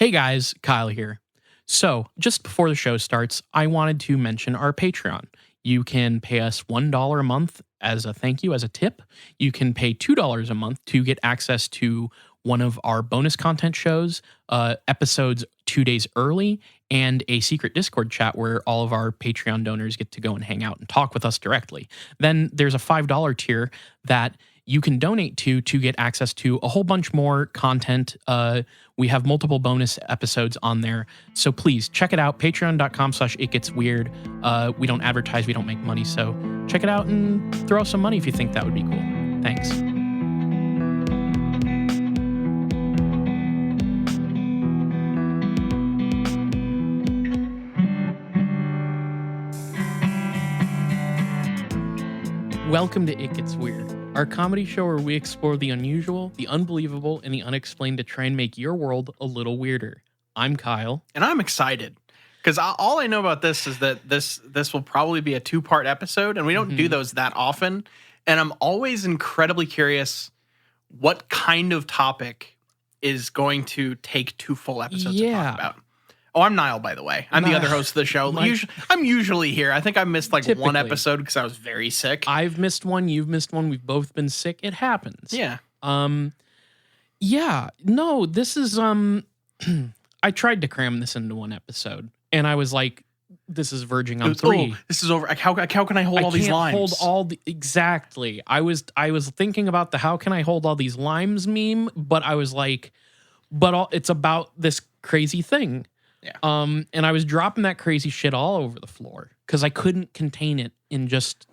Hey guys, Kyle here. So, just before the show starts, I wanted to mention our Patreon. You can pay us $1 a month as a thank you, as a tip. You can pay $2 a month to get access to one of our bonus content shows, episodes 2 days early, and a secret Discord chat where all of our Patreon donors get to go and hang out and talk with us directly. Then there's a $5 tier that you can donate to get access to a whole bunch more content. We have multiple bonus episodes on there. So please check it out. Patreon.com/itgetsweird. We don't advertise. We don't make money. So check it out and throw some money if you think that would be cool. Thanks. Welcome to It Gets Weird, our comedy show where we explore the unusual, the unbelievable, and the unexplained to try and make your world a little weirder. I'm Kyle. And I'm excited because all I know about this is that this will probably be a 2-part episode, and we don't do those that often. And I'm always incredibly curious what kind of topic is going to take 2 full episodes to talk about. Oh, I'm Niall, by the way. I'm the other host of the show. I'm usually here. I think I missed one episode because I was very sick. I've missed one. You've missed one. We've both been sick. It happens. Yeah. Yeah. No, this is I tried to cram this into one episode, and I was like, this is verging on 3. Oh, this is over. How can I hold all these limes? Hold all exactly. I was thinking about the how can I hold all these limes meme, but I was like, it's about this crazy thing. Yeah. And I was dropping that crazy shit all over the floor because I couldn't contain it in just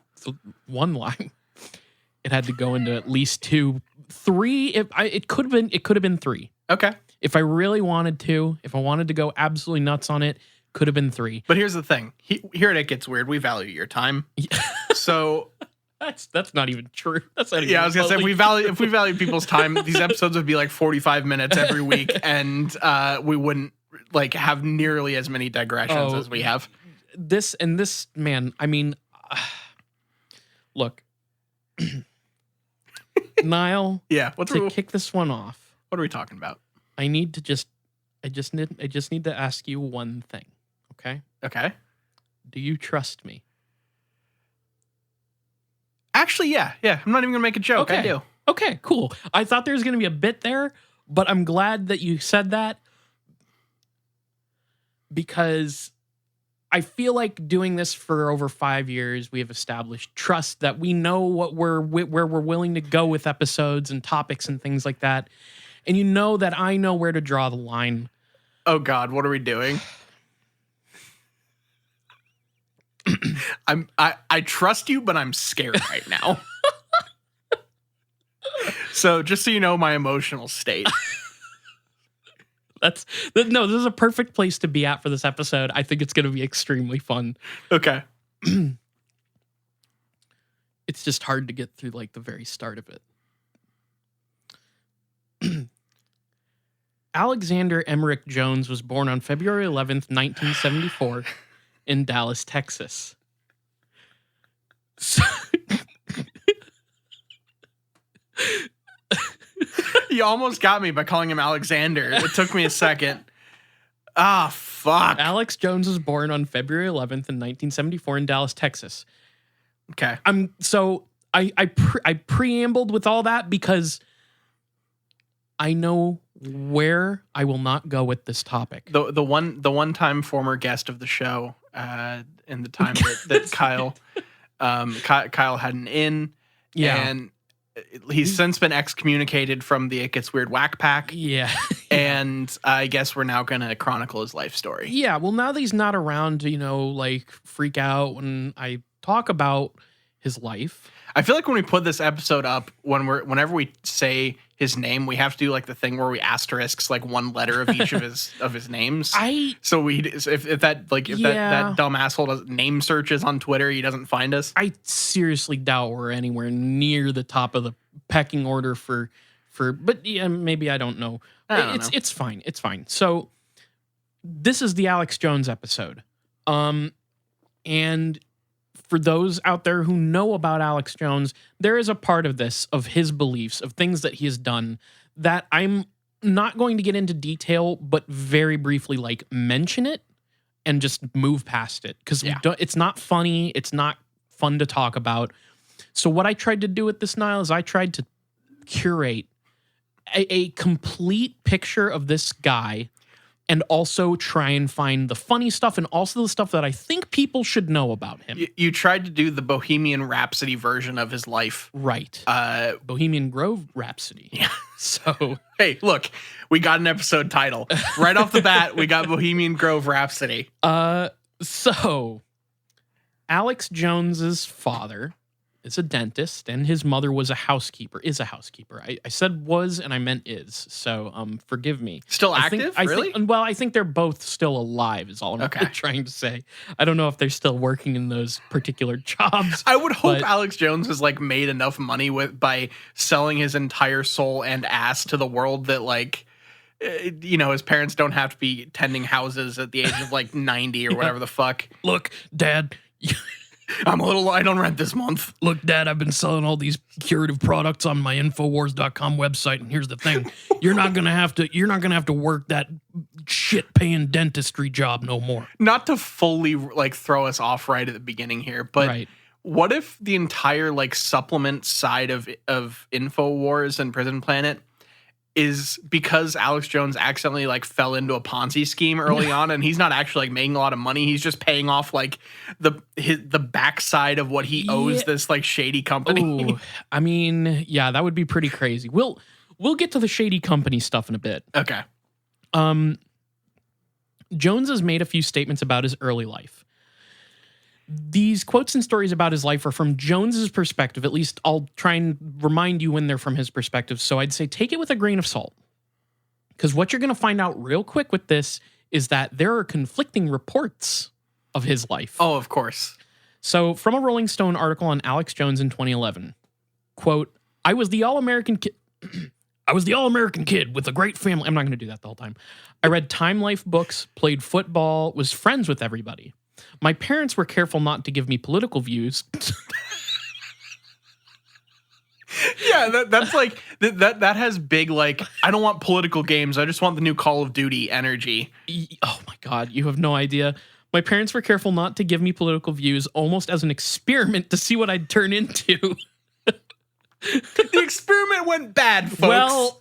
one line. It had to go into at least 2, 3. It could have been 3. Okay. If I really wanted to, if I wanted to go absolutely nuts on it, could have been 3. But here's the thing. Here at It Gets Weird, we value your time. So that's not even true. That's not even I was gonna say if we value people's time, these episodes would be like 45 minutes every week, and we wouldn't have nearly as many digressions as we have. This man, I mean, look, Niall. Yeah, kick this one off. What are we talking about? I just need to ask you one thing. Okay. Okay. Do you trust me? Actually, yeah. I'm not even gonna make a joke. Okay. I do. Okay, cool. I thought there was gonna be a bit there, but I'm glad that you said that. Because I feel like doing this for over 5 years, we have established trust that we know where we're willing to go with episodes and topics and things like that. And you know that I know where to draw the line. Oh God, what are we doing? I trust you, but I'm scared right now. So just so you know my emotional state. No, this is a perfect place to be at for this episode. I think it's going to be extremely fun. Okay. It's just hard to get through the very start of it. Alexander Emmerich Jones was born on February 11th, 1974 in Dallas, Texas. You almost got me by calling him Alexander. It took me a second. Ah, fuck. Alex Jones was born on February 11th in 1974 in Dallas, Texas. Okay. I preambled with all that because I know where I will not go with this topic. The one time former guest of the show, in the time that Kyle had an in, and he's since been excommunicated from the It Gets Weird Whack Pack. Yeah. And I guess we're now going to chronicle his life story. Yeah. Well, now that he's not around to, freak out when I talk about his life. I feel like when we put this episode up, whenever we say his name, we have to do the thing where we asterisks one letter of each of his names. If that dumb asshole does name searches on Twitter, he doesn't find us. I seriously doubt we're anywhere near the top of the pecking order but yeah, maybe I don't know. It's fine. It's fine. So this is the Alex Jones episode. And for those out there who know about Alex Jones, there is a part of this, of his beliefs, of things that he has done, that I'm not going to get into detail, but very briefly, like, mention it and just move past it. Because it's not funny. It's not fun to talk about. So what I tried to do with this, Niall, is I tried to curate a complete picture of this guy and also try and find the funny stuff and also the stuff that I think people should know about him. You tried to do the Bohemian Rhapsody version of his life. Right. Bohemian Grove Rhapsody. Yeah. So, hey, look, we got an episode title. Right off the bat, we got Bohemian Grove Rhapsody. So Alex Jones's father is a dentist, and his mother was a housekeeper. Is a housekeeper. I said was, and I meant is. So, forgive me. Still active? Really? Well, I think they're both still alive. Is all I'm trying to say. I don't know if they're still working in those particular jobs. I would hope Alex Jones has like made enough money by selling his entire soul and ass to the world that like, his parents don't have to be tending houses at the age of like 90 or whatever the fuck. Look, Dad. I'm a little light on rent this month. Look, Dad, I've been selling all these curative products on my Infowars.com website, and here's the thing: you're not gonna have to work that shit-paying dentistry job no more. Not to fully like throw us off right at the beginning here, but what if the entire like supplement side of Infowars and Prison Planet is because Alex Jones accidentally like fell into a Ponzi scheme early on, and he's not actually like making a lot of money. He's just paying off like the backside of what he owes this like shady company. Ooh, I mean, yeah, that would be pretty crazy. We'll get to the shady company stuff in a bit. Okay. Jones has made a few statements about his early life. These quotes and stories about his life are from Jones's perspective. At least I'll try and remind you when they're from his perspective. So I'd say take it with a grain of salt. Because what you're going to find out real quick with this is that there are conflicting reports of his life. Oh, of course. So from a Rolling Stone article on Alex Jones in 2011, quote, I was the all-American kid. I was the all-American kid with a great family. I'm not going to do that the whole time. I read Time Life books, played football, was friends with everybody. My parents were careful not to give me political views. Yeah, that's like that has big like I don't want political games. I just want the new Call of Duty energy. Oh my God, you have no idea. My parents were careful not to give me political views, almost as an experiment to see what I'd turn into. The experiment went bad, folks.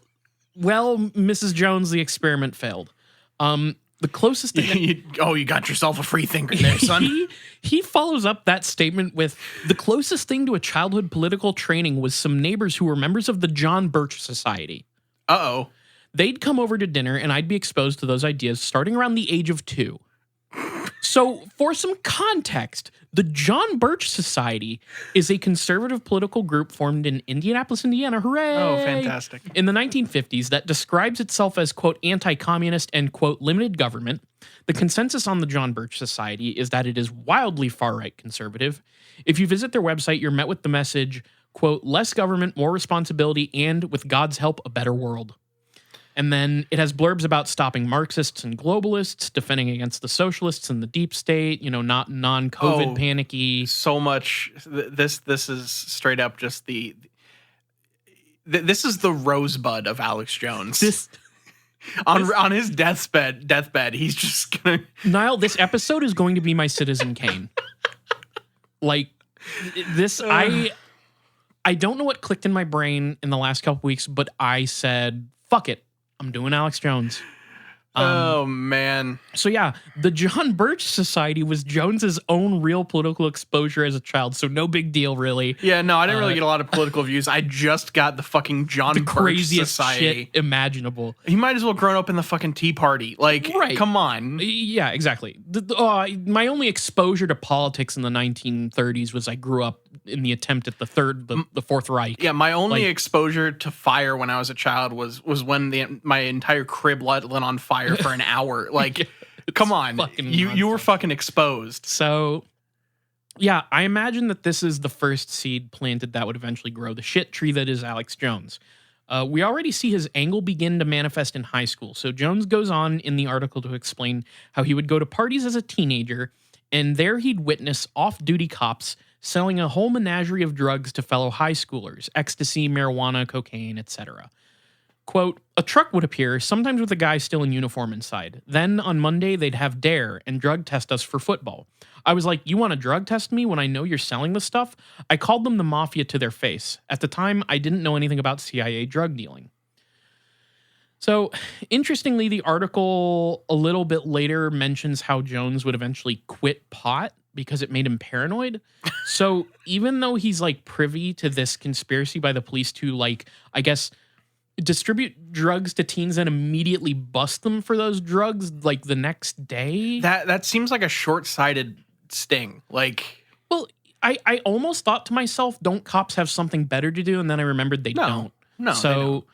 Well, Mrs. Jones, the experiment failed. The closest thing you got yourself a free thinker there, son. He follows up that statement with the closest thing to a childhood political training was some neighbors who were members of the John Birch Society. Uh-oh. They'd come over to dinner and I'd be exposed to those ideas starting around the age of 2. So, for some context, the John Birch Society is a conservative political group formed in Indianapolis, Indiana. Hooray! Oh, fantastic. In the 1950s that describes itself as, quote, anti-communist and, quote, limited government. The consensus on the John Birch Society is that it is wildly far-right conservative. If you visit their website, you're met with the message, quote, less government, more responsibility, and, with God's help, a better world. And then it has blurbs about stopping Marxists and globalists, defending against the socialists and the deep state, not non-COVID panicky. So much. This is straight up just this is the rosebud of Alex Jones. On his deathbed, he's just gonna. Niall, this episode is going to be my Citizen Kane. Like this, I don't know what clicked in my brain in the last couple weeks, but I said, "Fuck it." I'm doing Alex Jones. Oh, man. So, yeah, the John Birch Society was Jones's own real political exposure as a child, so no big deal, really. Yeah, no, I didn't really get a lot of political views. I just got the fucking John Birch Society. Shit imaginable. He might as well grown up in the fucking Tea Party. Like, come on. Yeah, exactly. My only exposure to politics in the 1930s was I grew up in the attempt at the Fourth Reich. Yeah, my only exposure to fire when I was a child was when my entire crib lit on fire for an hour. Like, come on. You were fucking exposed. So, yeah, I imagine that this is the first seed planted that would eventually grow the shit tree that is Alex Jones. We already see his angle begin to manifest in high school. So Jones goes on in the article to explain how he would go to parties as a teenager, and there he'd witness off-duty cops selling a whole menagerie of drugs to fellow high schoolers, ecstasy, marijuana, cocaine, etc. Quote, a truck would appear, sometimes with a guy still in uniform inside. Then on Monday, they'd have dare and drug test us for football. I was like, you want to drug test me when I know you're selling this stuff? I called them the mafia to their face. At the time, I didn't know anything about CIA drug dealing. So, interestingly, the article a little bit later mentions how Jones would eventually quit pot because it made him paranoid. So, even though he's like privy to this conspiracy by the police to like, I guess, distribute drugs to teens and immediately bust them for those drugs like the next day. That seems like a short-sighted sting. Like, well, I almost thought to myself, don't cops have something better to do? And then I remembered they don't. No. So,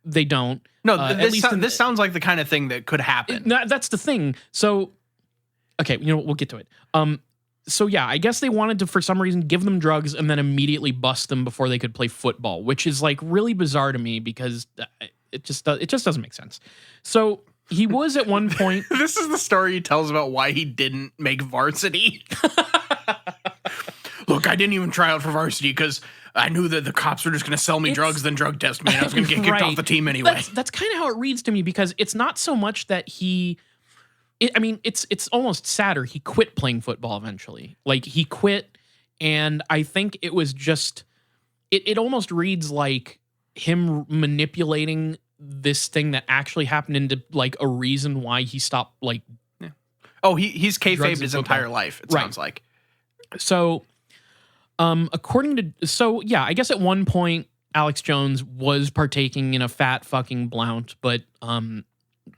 they don't. No, this sounds like the kind of thing that could happen. That's the thing. So, okay, we'll get to it. So yeah, I guess they wanted to, for some reason, give them drugs and then immediately bust them before they could play football, which is like really bizarre to me because it just doesn't make sense. So he was at one point. This is the story he tells about why he didn't make varsity. Look, I didn't even try out for varsity because I knew that the cops were just going to sell me drugs, then drug test me, and I was going to get kicked off the team anyway. That's kind of how it reads to me because it's not so much that it's almost sadder. He quit playing football eventually. Like he quit, and I think it was just it almost reads like him manipulating this thing that actually happened into like a reason why he stopped like. Yeah. Oh, he's kayfabed his entire life. It sounds like. So, I guess at one point Alex Jones was partaking in a fat fucking blount, but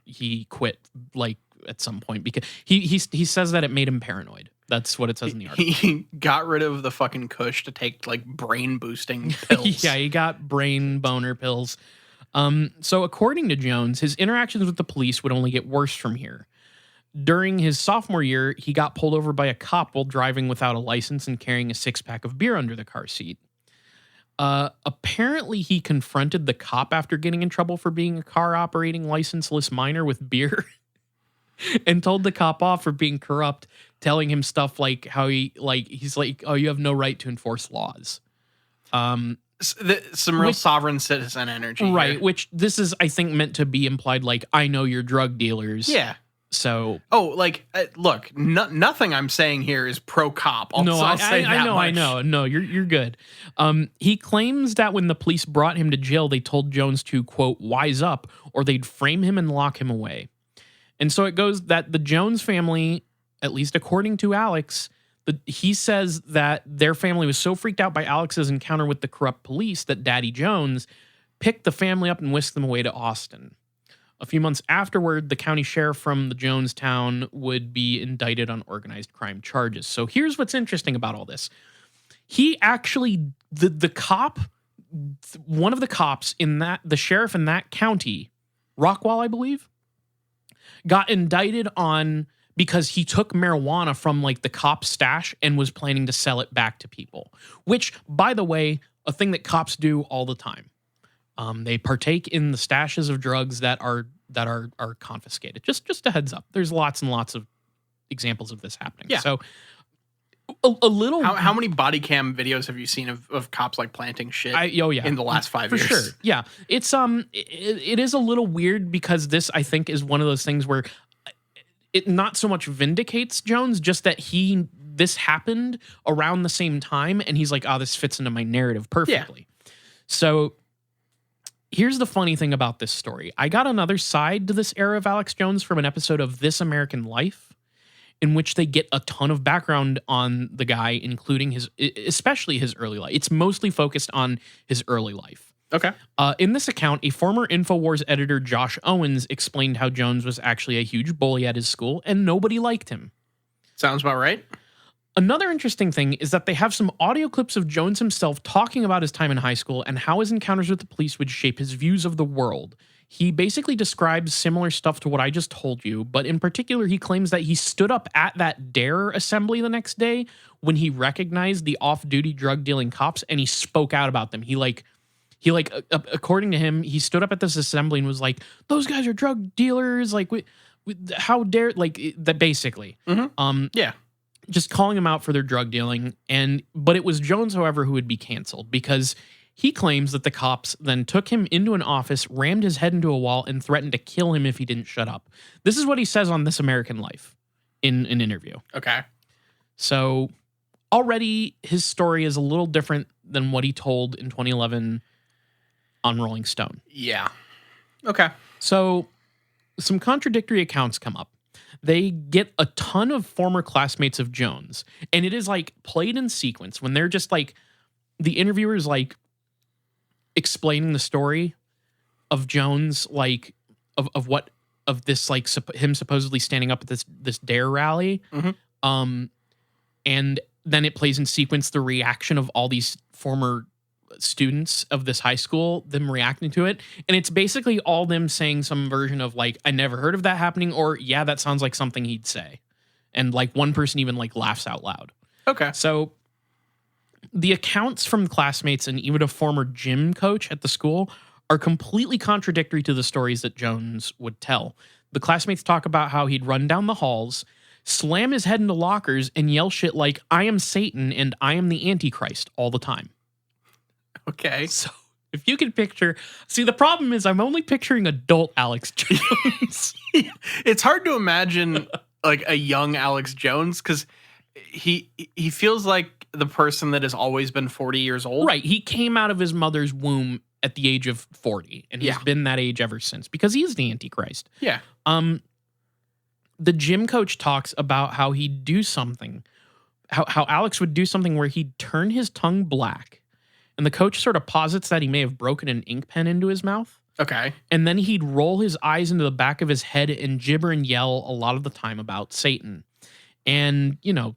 he quit like at some point because he says that it made him paranoid. That's what it says in the article. He got rid of the fucking kush to take like brain boosting pills. Yeah, he got brain boner pills. So according to Jones, his interactions with the police would only get worse from here. During his sophomore year, he got pulled over by a cop while driving without a license and carrying a 6-pack of beer under the car seat. Apparently, he confronted the cop after getting in trouble for being a car operating licenseless minor with beer and told the cop off for being corrupt, telling him stuff like how he's like, oh, you have no right to enforce laws. Some real sovereign citizen energy. Right, here. which this is, I think, meant to be implied like, I know you're drug dealers. Yeah. So, look, nothing I'm saying here is pro cop. I'll say that much. I know. No, you're good. He claims that when the police brought him to jail, they told Jones to, quote, wise up, or they'd frame him and lock him away. And so it goes that the Jones family, at least according to Alex, he says that their family was so freaked out by Alex's encounter with the corrupt police that Daddy Jones picked the family up and whisked them away to Austin. A few months afterward, the county sheriff from the Jonestown would be indicted on organized crime charges. So here's what's interesting about all this. He actually, the cop, one of the cops the sheriff in that county, Rockwall, I believe, got indicted because he took marijuana from like the cop's stash and was planning to sell it back to people, which, by the way, a thing that cops do all the time. They partake in the stashes of drugs that are confiscated. Just a heads up. There's lots and lots of examples of this happening. Yeah. So a little. How many body cam videos have you seen of cops like planting shit? In the last 5 years. For sure. Yeah. It's it is a little weird because this, I think, is one of those things where it not so much vindicates Jones, just that this happened around the same time, and he's like, oh, this fits into my narrative perfectly. Yeah. So here's the funny thing about this story. I got another side to this era of Alex Jones from an episode of This American Life, in which they get a ton of background on the guy, including especially his early life. It's mostly focused on his early life. Okay. In this account, a former InfoWars editor, Josh Owens, explained how Jones was actually a huge bully at his school and nobody liked him. Sounds about right. Another interesting thing is that they have some audio clips of Jones himself talking about his time in high school and how his encounters with the police would shape his views of the world. He basically describes similar stuff to what I just told you, but in particular, he claims that he stood up at that DARE assembly the next day when he recognized the off-duty drug-dealing cops and he spoke out about them. He according to him, he stood up at this assembly and was like, "Those guys are drug dealers. Like, how dare?" Like that, basically. Mm-hmm. Yeah. Just calling them out for their drug dealing. But it was Jones, however, who would be canceled because He claims that the cops then took him into an office, rammed his head into a wall, and threatened to kill him if he didn't shut up. This is what he says on This American Life in an interview. Okay. So already his story is a little different than what he told in 2011 on Rolling Stone. Yeah. Okay. So some contradictory accounts come up. They get a ton of former classmates of Jones, and it is like played in sequence when they're just like, the interviewer's like explaining the story of Jones, like of what, of this, like him supposedly standing up at this dare rally. And then it plays in sequence the reaction of all these former students of this high school, them reacting to it. And it's basically all them saying some version of like, I never heard of that happening, or yeah, that sounds like something he'd say. And like one person even like laughs out loud. Okay. So the accounts from classmates and even a former gym coach at the school are completely contradictory to the stories that Jones would tell. The classmates talk about how he'd run down the halls, slam his head into lockers, and yell shit like, I am Satan and I am the Antichrist all the time. Okay. So if you can picture, see, the problem is I'm only picturing adult Alex Jones. It's hard to imagine like a young Alex Jones because he feels like the person that has always been 40 years old. Right. He came out of his mother's womb at the age of 40, and he's been that age ever since because he is the Antichrist. Yeah. The gym coach talks about how he'd do something, how Alex would do something where he'd turn his tongue black. And the coach sort of posits that he may have broken an ink pen into his mouth. Okay. And then he'd roll his eyes into the back of his head and gibber and yell a lot of the time about Satan. And, you know,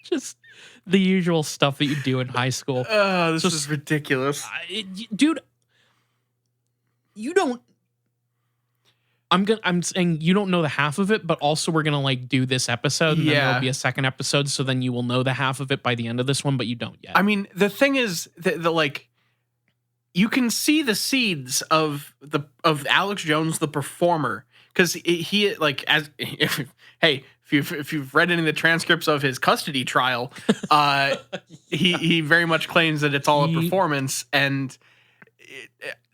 just the usual stuff that you do in high school. Oh, this is ridiculous. Dude, you don't... I'm saying you don't know the half of it, but also we're gonna like do this episode, and then there'll be a second episode, so then you will know the half of it by the end of this one, but you don't yet. I mean, the thing is that like you can see the seeds of Alex Jones, the performer, because he like if you've read any of the transcripts of his custody trial, he very much claims that it's all a performance, and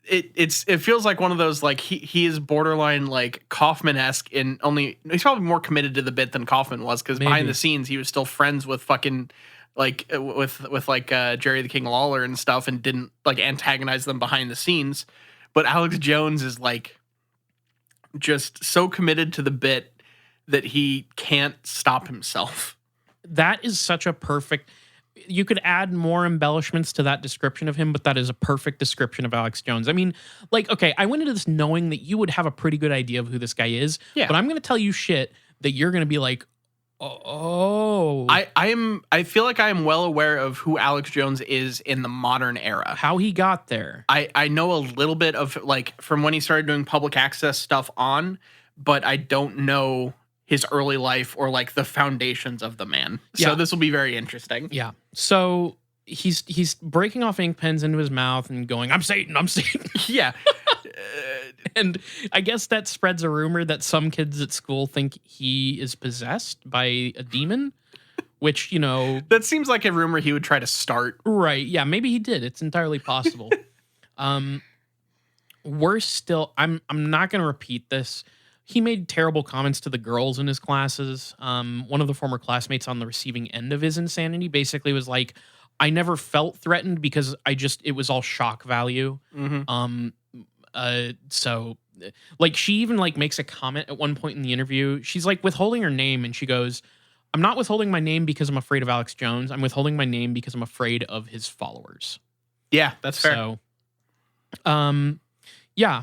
it feels like one of those like he is borderline like Kaufman-esque in only he's probably more committed to the bit than Kaufman was because behind the scenes he was still friends with fucking like with like Jerry the King Lawler and stuff and didn't like antagonize them behind the scenes. But Alex Jones is like just so committed to the bit that he can't stop himself. That is such a perfect... You could add more embellishments to that description of him, but that is a perfect description of Alex Jones. I mean, like, okay, I went into this knowing that you would have a pretty good idea of who this guy is, but I'm going to tell you shit that you're going to be like, oh. I feel like I am well aware of who Alex Jones is in the modern era. How he got there. I know a little bit of like from when he started doing public access stuff on, but I don't know his early life or like the foundations of the man. So this will be very interesting. Yeah. So he's breaking off ink pens into his mouth and going, I'm Satan, I'm Satan. Yeah. And I guess that spreads a rumor that some kids at school think he is possessed by a demon, which, you know... That seems like a rumor he would try to start. Right. Yeah, maybe he did. It's entirely possible. Worse still, I'm not going to repeat this. He made terrible comments to the girls in his classes. One of the former classmates on the receiving end of his insanity basically was like, I never felt threatened because it was all shock value. So like she even like makes a comment at one point in the interview. She's like withholding her name and she goes, I'm not withholding my name because I'm afraid of Alex Jones. I'm withholding my name because I'm afraid of his followers. Yeah, that's fair. So, yeah.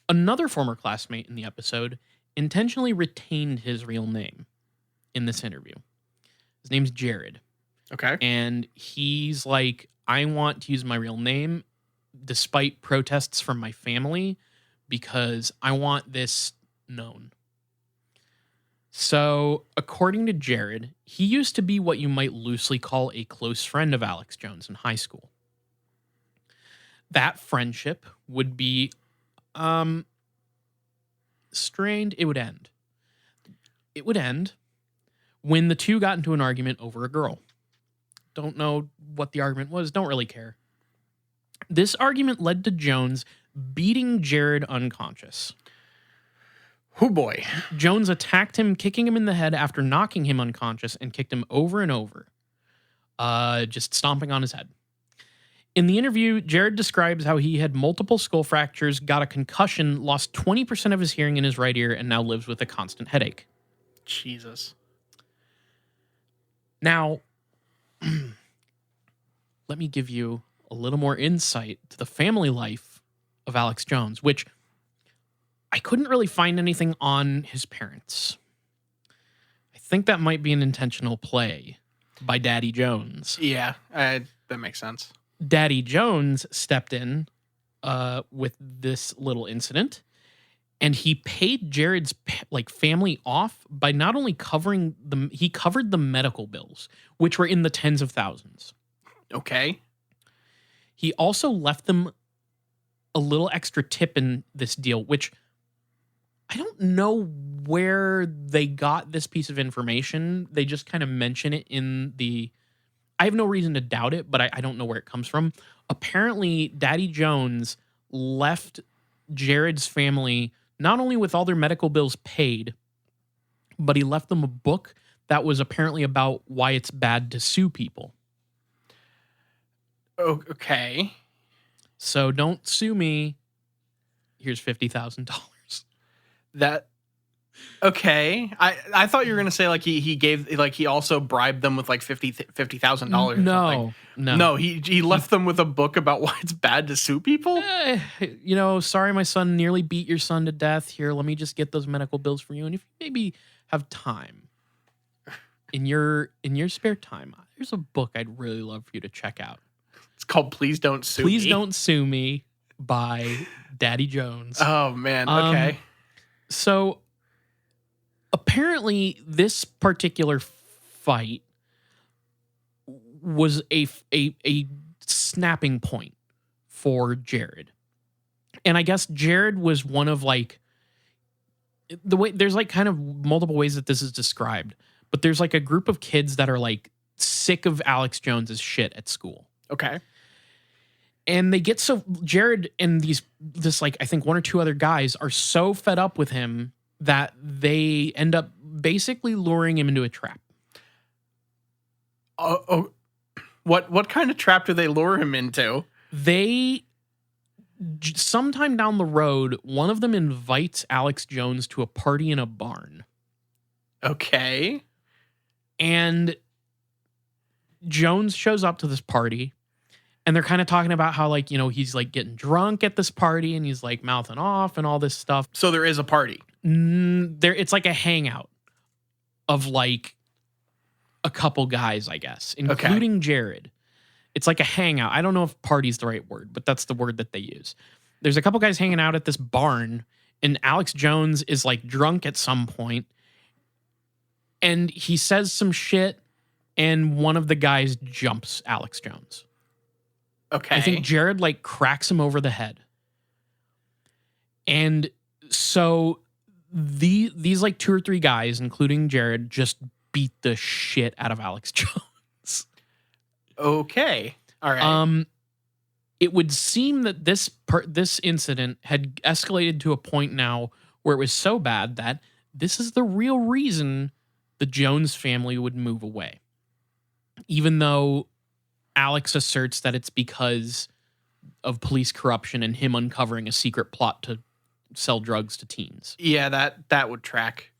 Another former classmate in the episode intentionally retained his real name in this interview. His name's Jared. Okay. And he's like, I want to use my real name despite protests from my family because I want this known. So, according to Jared, he used to be what you might loosely call a close friend of Alex Jones in high school. That friendship would be strained. It would end. It would end when the two got into an argument over a girl. Don't know what the argument was. Don't really care. This argument led to Jones beating Jared unconscious. Oh boy. Jones attacked him, kicking him in the head after knocking him unconscious, and kicked him over and over, just stomping on his head. In the interview, Jared describes how he had multiple skull fractures, got a concussion, lost 20% of his hearing in his right ear, and now lives with a constant headache. Jesus. Now, let me give you a little more insight to the family life of Alex Jones, which I couldn't really find anything on his parents. I think that might be an intentional play by Daddy Jones. Yeah, that makes sense. Daddy Jones stepped in with this little incident, and he paid Jared's family off by not only covering he covered the medical bills, which were in the tens of thousands. Okay. He also left them a little extra tip in this deal, which I don't know where they got this piece of information. They just kind of mention it in the... I have no reason to doubt it, but I don't know where it comes from. Apparently, Daddy Jones left Jared's family not only with all their medical bills paid, but he left them a book that was apparently about why it's bad to sue people. Okay. So don't sue me. Here's $50,000. That... Okay, I thought you were gonna say like he gave like he also bribed them with like $50,000. No. He left them with a book about why it's bad to sue people. Sorry, my son nearly beat your son to death. Here, let me just get those medical bills for you. And if you maybe have time in your spare time, there's a book I'd really love for you to check out. It's called "Please Don't Sue Me." Please Don't Sue Me by Daddy Jones. Oh man. Okay. So. Apparently, this particular fight was a snapping point for Jared. And I guess Jared was one of the way there's kind of multiple ways that this is described, but there's a group of kids that are sick of Alex Jones's shit at school. Okay. And they get Jared and this I think one or two other guys are so fed up with him that they end up basically luring him into a trap. What kind of trap do they lure him into? Sometime down the road, one of them invites Alex Jones to a party in a barn. Okay. And Jones shows up to this party, and they're kind of talking about how he's getting drunk at this party, and he's mouthing off and all this stuff. So there is a party. It's a hangout of a couple guys, I guess, including Jared. It's a hangout. I don't know if party's the right word, but that's the word that they use. There's a couple guys hanging out at this barn, and Alex Jones is drunk at some point, and he says some shit, and one of the guys jumps Alex Jones. Okay. I think Jared cracks him over the head. And so these 2 or 3 guys, including Jared, just beat the shit out of Alex Jones. Okay. All right. It would seem that this incident had escalated to a point now where it was so bad that this is the real reason the Jones family would move away. Even though Alex asserts that it's because of police corruption and him uncovering a secret plot to sell drugs to teens. Yeah, that would track.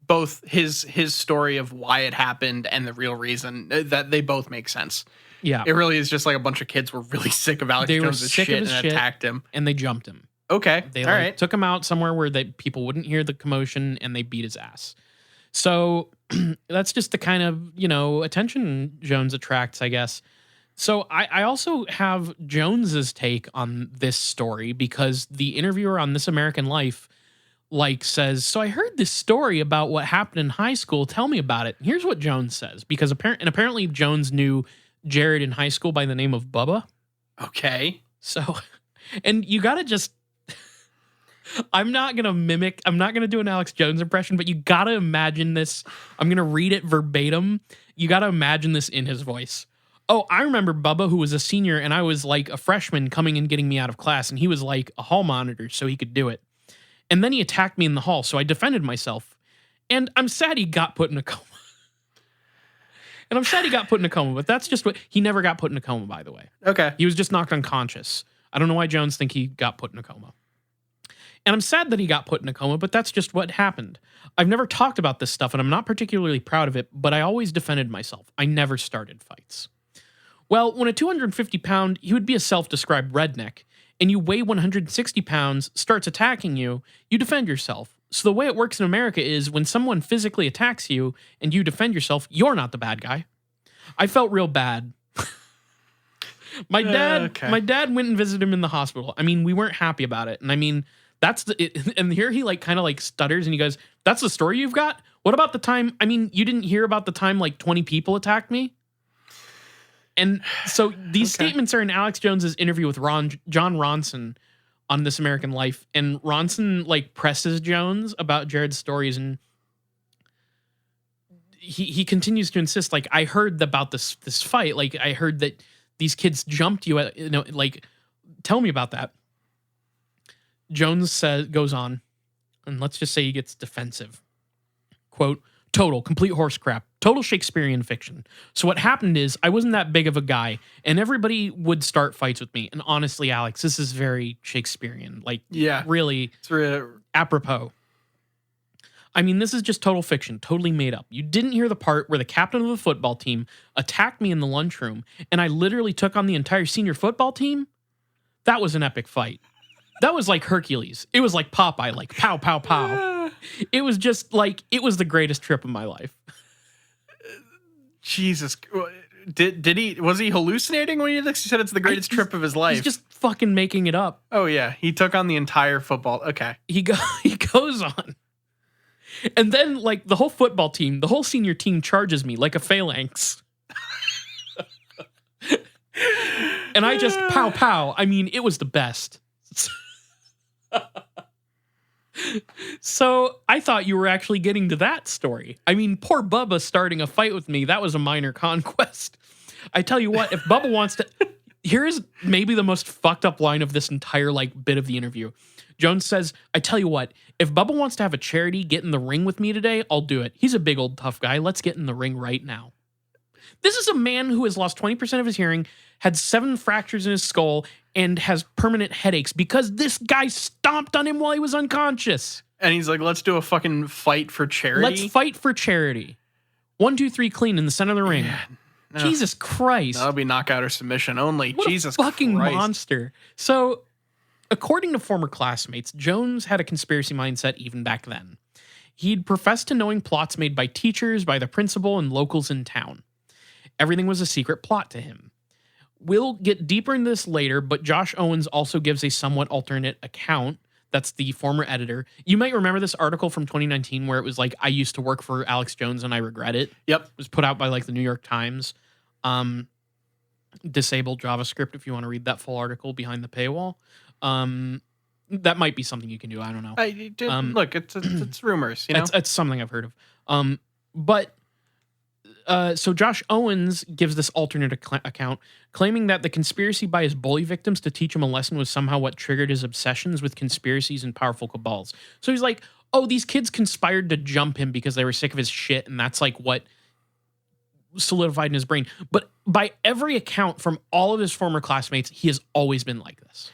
Both his story of why it happened and the real reason, that they both make sense. Yeah. It really is just a bunch of kids were really sick of Alex Jones' shit and attacked him. And they jumped him. Okay. They all right. took him out somewhere where people wouldn't hear the commotion, and they beat his ass. So that's just the kind of, attention Jones attracts, I guess. So I also have Jones's take on this story, because the interviewer on This American Life says, so I heard this story about what happened in high school. Tell me about it. Here's what Jones says, because apparently Jones knew Jared in high school by the name of Bubba. Okay. So, and you got to just, I'm not going to do an Alex Jones impression, but you got to imagine this. I'm going to read it verbatim. You got to imagine this in his voice. Oh, I remember Bubba, who was a senior, and I was like a freshman coming and getting me out of class, and he was like a hall monitor, so he could do it. And then he attacked me in the hall, so I defended myself. And I'm sad he got put in a coma. And I'm sad he got put in a coma, but that's just what... He never got put in a coma, by the way. Okay. He was just knocked unconscious. I don't know why Jones think he got put in a coma. And I'm sad that he got put in a coma, but that's just what happened. I've never talked about this stuff, and I'm not particularly proud of it, but I always defended myself. I never started fights. Well, when a 250-pound, he would be a self-described redneck, and you weigh 160 pounds, starts attacking you, you defend yourself. So the way it works in America is when someone physically attacks you and you defend yourself, you're not the bad guy. I felt real bad. My dad went and visited him in the hospital. I mean, we weren't happy about it. And I mean, and here he like kind of like stutters and he goes, "That's the story you've got? What about the time? I mean, you didn't hear about the time like 20 people attacked me?" And so these statements are in Alex Jones's interview with John Ronson on This American Life. And Ronson like presses Jones about Jared's stories, and he continues to insist, like, I heard about this fight. Like, I heard that these kids jumped you at, like, tell me about that. Jones goes on, and let's just say he gets defensive. Quote, "Total, complete horse crap. Total Shakespearean fiction. So what happened is I wasn't that big of a guy, and everybody would start fights with me. And honestly, Alex, this is very Shakespearean. Like, really, it's apropos. I mean, this is just total fiction, totally made up. You didn't hear the part where the captain of the football team attacked me in the lunchroom, and I literally took on the entire senior football team? That was an epic fight. That was like Hercules. It was like Popeye, like pow, pow, pow. It was just like, it was the greatest trip of my life." Jesus. Was he hallucinating when he said it's the greatest trip of his life? He's just fucking making it up. Oh yeah. He took on the entire football. Okay. He goes on. And then like the whole football team, the whole senior team charges me like a phalanx. And I just pow, pow. I mean, it was the best. So I thought you were actually getting to that story. I mean, poor Bubba starting a fight with me, that was a minor conquest. I tell you what, if Bubba wants to... Here's maybe the most fucked up line of this entire like bit of the interview. Jones says, "I tell you what, if Bubba wants to have a charity get in the ring with me today, I'll do it. He's a big old tough guy. Let's get in the ring right now." This is a man who has lost 20% of his hearing, had 7 fractures in his skull, and has permanent headaches because this guy stomped on him while he was unconscious. And he's like, "Let's do a fucking fight for charity." Let's fight for charity. 1, 2, 3, clean in the center of the ring. Yeah, no. Jesus Christ. That'll be knockout or submission only. What Jesus a fucking Christ. monster. So, according to former classmates, Jones had a conspiracy mindset even back then. He'd professed to knowing plots made by teachers, by the principal, and locals in town. Everything was a secret plot to him. We'll get deeper into this later, but Josh Owens also gives a somewhat alternate account. That's the former editor. You might remember this article from 2019 where it was like, "I used to work for Alex Jones and I regret it." Yep. It was put out by like the New York Times. Disabled JavaScript if you want to read that full article behind the paywall. That might be something you can do. I don't know. Look, it's rumors, you know? It's something I've heard of. So Josh Owens gives this alternate account, claiming that the conspiracy by his bully victims to teach him a lesson was somehow what triggered his obsessions with conspiracies and powerful cabals. So he's like, oh, these kids conspired to jump him because they were sick of his shit, and that's like what solidified in his brain. But by every account from all of his former classmates, he has always been like this.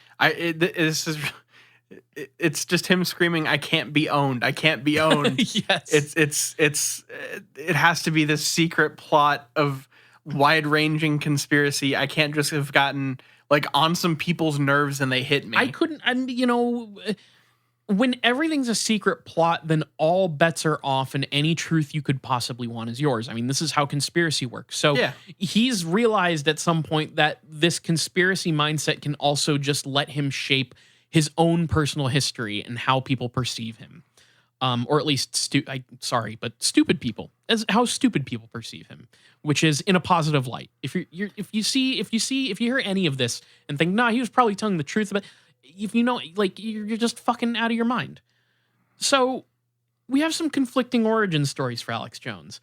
It's just him screaming, "I can't be owned. I can't be owned." Yes. It has to be this secret plot of wide-ranging conspiracy. I can't just have gotten like on some people's nerves and they hit me. I couldn't, and when everything's a secret plot, then all bets are off and any truth you could possibly want is yours. I mean, this is how conspiracy works. So he's realized at some point that this conspiracy mindset can also just let him shape his own personal history and how people perceive him. Or at least stupid people, as how stupid people perceive him, which is in a positive light. If you hear any of this and think, "Nah, he was probably telling the truth," but if you know, like, you're just fucking out of your mind. So we have some conflicting origin stories for Alex Jones.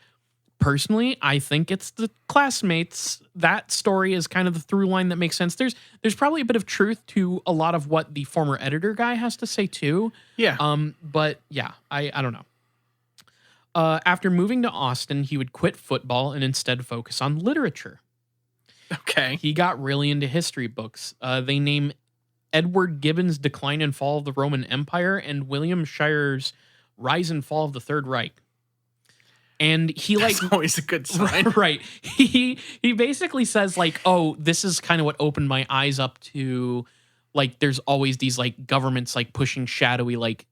Personally, I think it's the classmates. That story is kind of the through line that makes sense. There's probably a bit of truth to a lot of what the former editor guy has to say too. Yeah. But yeah, I don't know. After moving to Austin, he would quit football and instead focus on literature. Okay. He got really into history books. They name Edward Gibbon's Decline and Fall of the Roman Empire and William Shirer's Rise and Fall of the Third Reich. And he That's always a good sign. right. He basically says like, oh, this is kind of what opened my eyes up to like there's always these like governments like pushing shadowy like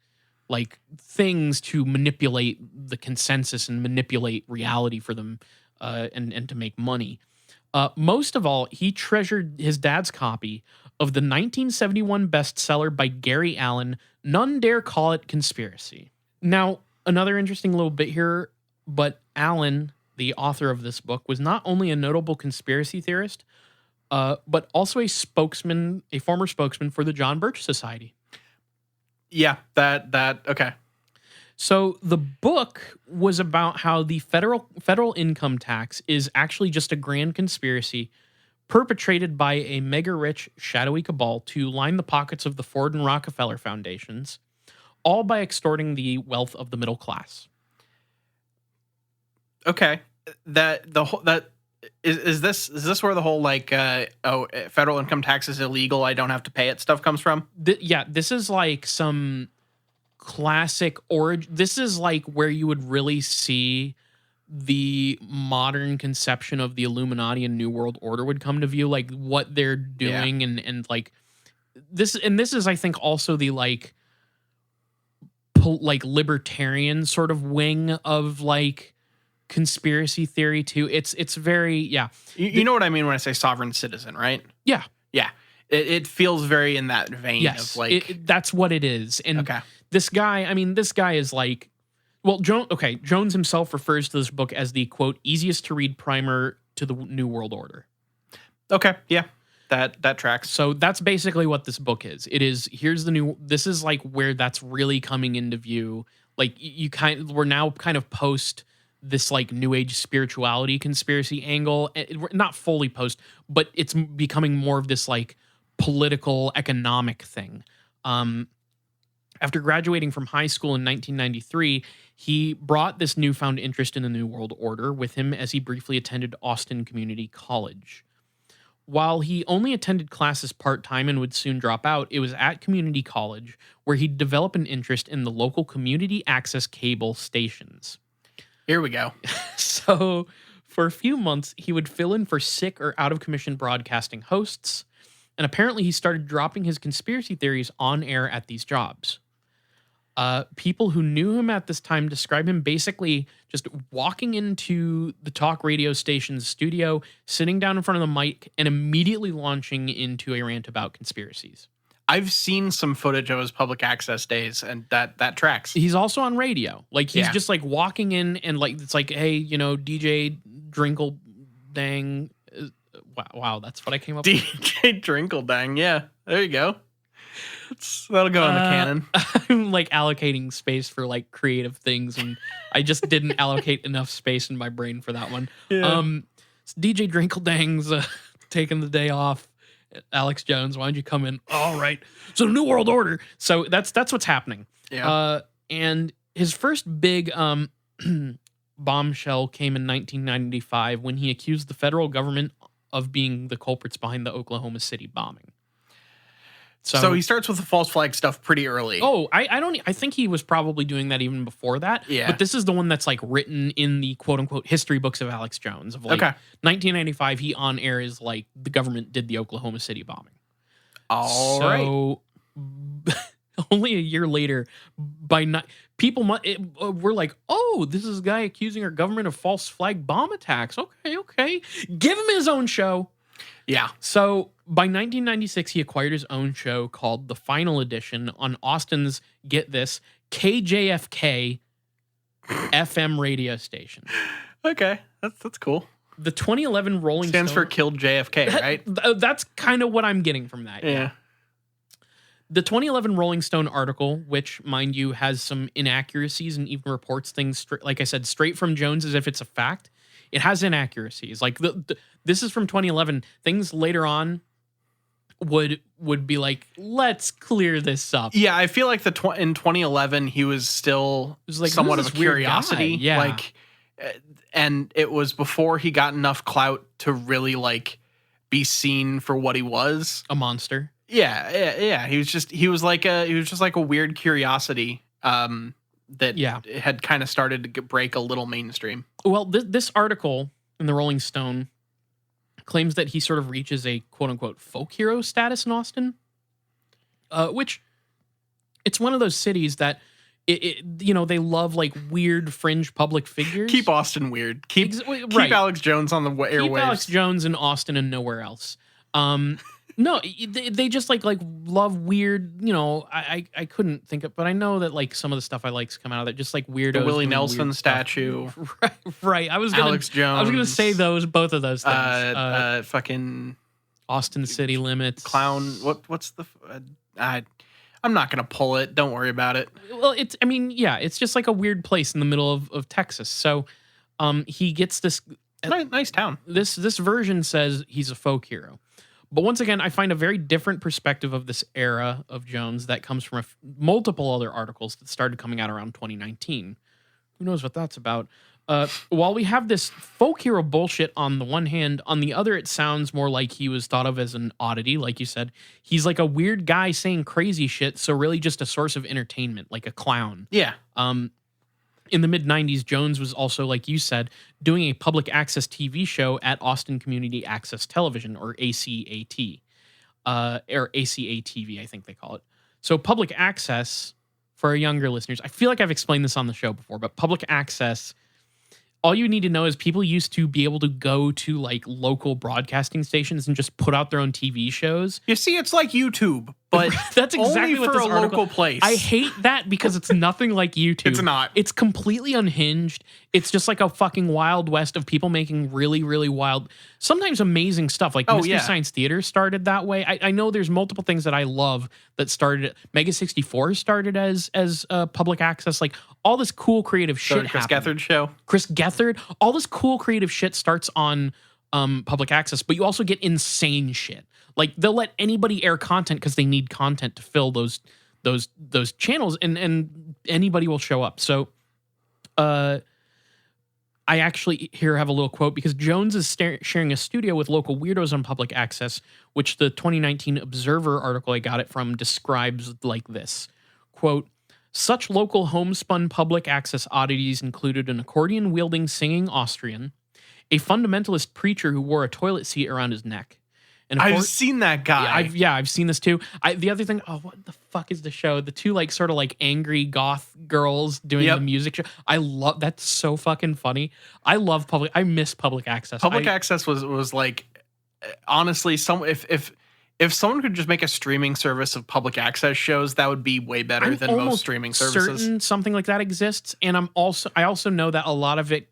things to manipulate the consensus and manipulate reality for them and to make money. Most of all, he treasured his dad's copy of the 1971 bestseller by Gary Allen, None Dare Call It Conspiracy. Now, another interesting little bit here, but Allen, the author of this book, was not only a notable conspiracy theorist, but also a former spokesman for the John Birch Society. Yeah, that okay. So the book was about how the federal income tax is actually just a grand conspiracy perpetrated by a mega-rich, shadowy cabal to line the pockets of the Ford and Rockefeller foundations, all by extorting the wealth of the middle class. Okay, is this where the whole like federal income tax is illegal, I don't have to pay it stuff comes from? This is like some classic origin. This is like where you would really see the modern conception of the Illuminati and New World Order would come to view, like what they're doing, and like this is I think also the like libertarian sort of wing of like conspiracy theory too. It's very You know what I mean when I say sovereign citizen, right? Yeah. It feels very in that vein. Yes, of like that's what it is. And okay. This guy is like, well, Jones himself refers to this book as the quote easiest to read primer to the New World Order. Okay, yeah, that tracks. So that's basically what this book is. It is this is like where that's really coming into view. Like we're now kind of post this like new age spirituality conspiracy angle. We're not fully post, but it's becoming more of this like political economic thing. After graduating from high school in 1993, he brought this newfound interest in the New World Order with him as he briefly attended Austin Community College. While he only attended classes part-time and would soon drop out, it was at community college where he'd develop an interest in the local community access cable stations. Here we go. So for a few months, he would fill in for sick or out-of-commission broadcasting hosts, and apparently he started dropping his conspiracy theories on air at these jobs. People who knew him at this time describe him basically just walking into the talk radio station's studio, sitting down in front of the mic, and immediately launching into a rant about conspiracies. I've seen some footage of his public access days, and that tracks. He's also on radio. Like, he's just like walking in and like, it's like, hey, DJ Drinkle Dang. Wow, that's what I came up with. DJ Drinkle Dang, yeah. There you go. That'll go in the canon. I'm like allocating space for like creative things, and I just didn't allocate enough space in my brain for that one. Yeah. DJ Drinkledang's taking the day off. Alex Jones, why don't you come in? All right. So New World Order. So that's what's happening. Yeah. And his first big bombshell came in 1995 when he accused the federal government of being the culprits behind the Oklahoma City bombing. So he starts with the false flag stuff pretty early. Oh, I think he was probably doing that even before that. Yeah. But this is the one that's like written in the quote unquote history books of Alex Jones. Of like 1995, he on air is like the government did the Oklahoma City bombing. All right. Only a year later, we're like, oh, this is a guy accusing our government of false flag bomb attacks. Okay. Give him his own show. Yeah. So by 1996, he acquired his own show called The Final Edition on Austin's, get this, KJFK FM radio station. Okay, that's cool. The 2011 Rolling Stands Stone... for Killed JFK, right? That's kind of what I'm getting from that. Yeah. The 2011 Rolling Stone article, which, mind you, has some inaccuracies and even reports things, like I said, straight from Jones as if it's a fact, it has inaccuracies. Like this is from 2011. Things later on would be like, let's clear this up. Yeah, I feel like in 2011 he was still Like, somewhat of a curiosity. Yeah. Like, and it was before he got enough clout to really like be seen for what he was. A monster. Yeah. He was just like a weird curiosity that had kind of started to break a little mainstream. Well, this article in the Rolling Stone claims that he sort of reaches a quote unquote folk hero status in Austin, which it's one of those cities that they love like weird fringe public figures. Keep Austin weird. Keep Alex Jones on the airwaves. Keep Alex Jones in Austin and nowhere else. No, they just like love weird. I couldn't think of, but I know that like some of the stuff I like's come out of that, just like weirdos. The Willie Nelson statue, right? Alex Jones. I was gonna say both of those things. Fucking Austin City Limits clown. What's the? I'm not gonna pull it. Don't worry about it. Well, it's just like a weird place in the middle of Texas. So, he gets this nice town. This version says he's a folk hero. But once again, I find a very different perspective of this era of Jones that comes from multiple other articles that started coming out around 2019. Who knows what that's about? While we have this folk hero bullshit on the one hand, on the other, it sounds more like he was thought of as an oddity. Like you said, he's like a weird guy saying crazy shit. So really just a source of entertainment, like a clown. Yeah. In the mid-90s, Jones was also, like you said, doing a public access TV show at Austin Community Access Television, or ACAT, or ACATV, I think they call it. So public access, for our younger listeners, I feel like I've explained this on the show before, but public access, all you need to know is people used to be able to go to like local broadcasting stations and just put out their own TV shows. You see, it's like YouTube, but that's exactly only what for this a article, local place. I hate that because it's nothing like YouTube. It's not. It's completely unhinged. It's just like a fucking Wild West of people making really, really wild, sometimes amazing stuff. Like Mystery Science Theater started that way. I know there's multiple things that I love that started. Mega 64 started as public access. Like all this cool creative shit. Chris Gethard show. Chris Gethard. All this cool creative shit starts on public access, but you also get insane shit. Like they'll let anybody air content because they need content to fill those channels, and anybody will show up. So, I actually here have a little quote because Jones is sharing a studio with local weirdos on public access, which the 2019 Observer article I got it from describes like this, quote, "Such local homespun public access oddities included an accordion-wielding singing Austrian, a fundamentalist preacher who wore a toilet seat around his neck." And I've seen that guy. I've seen this too. The other thing, what the fuck is the show? The two like sort of like angry goth girls doing the music show. I love that's so fucking funny. I miss public access. Public access was like honestly if someone could just make a streaming service of public access shows, that would be way better than most streaming services. Certain something like that exists, and I also know that a lot of it,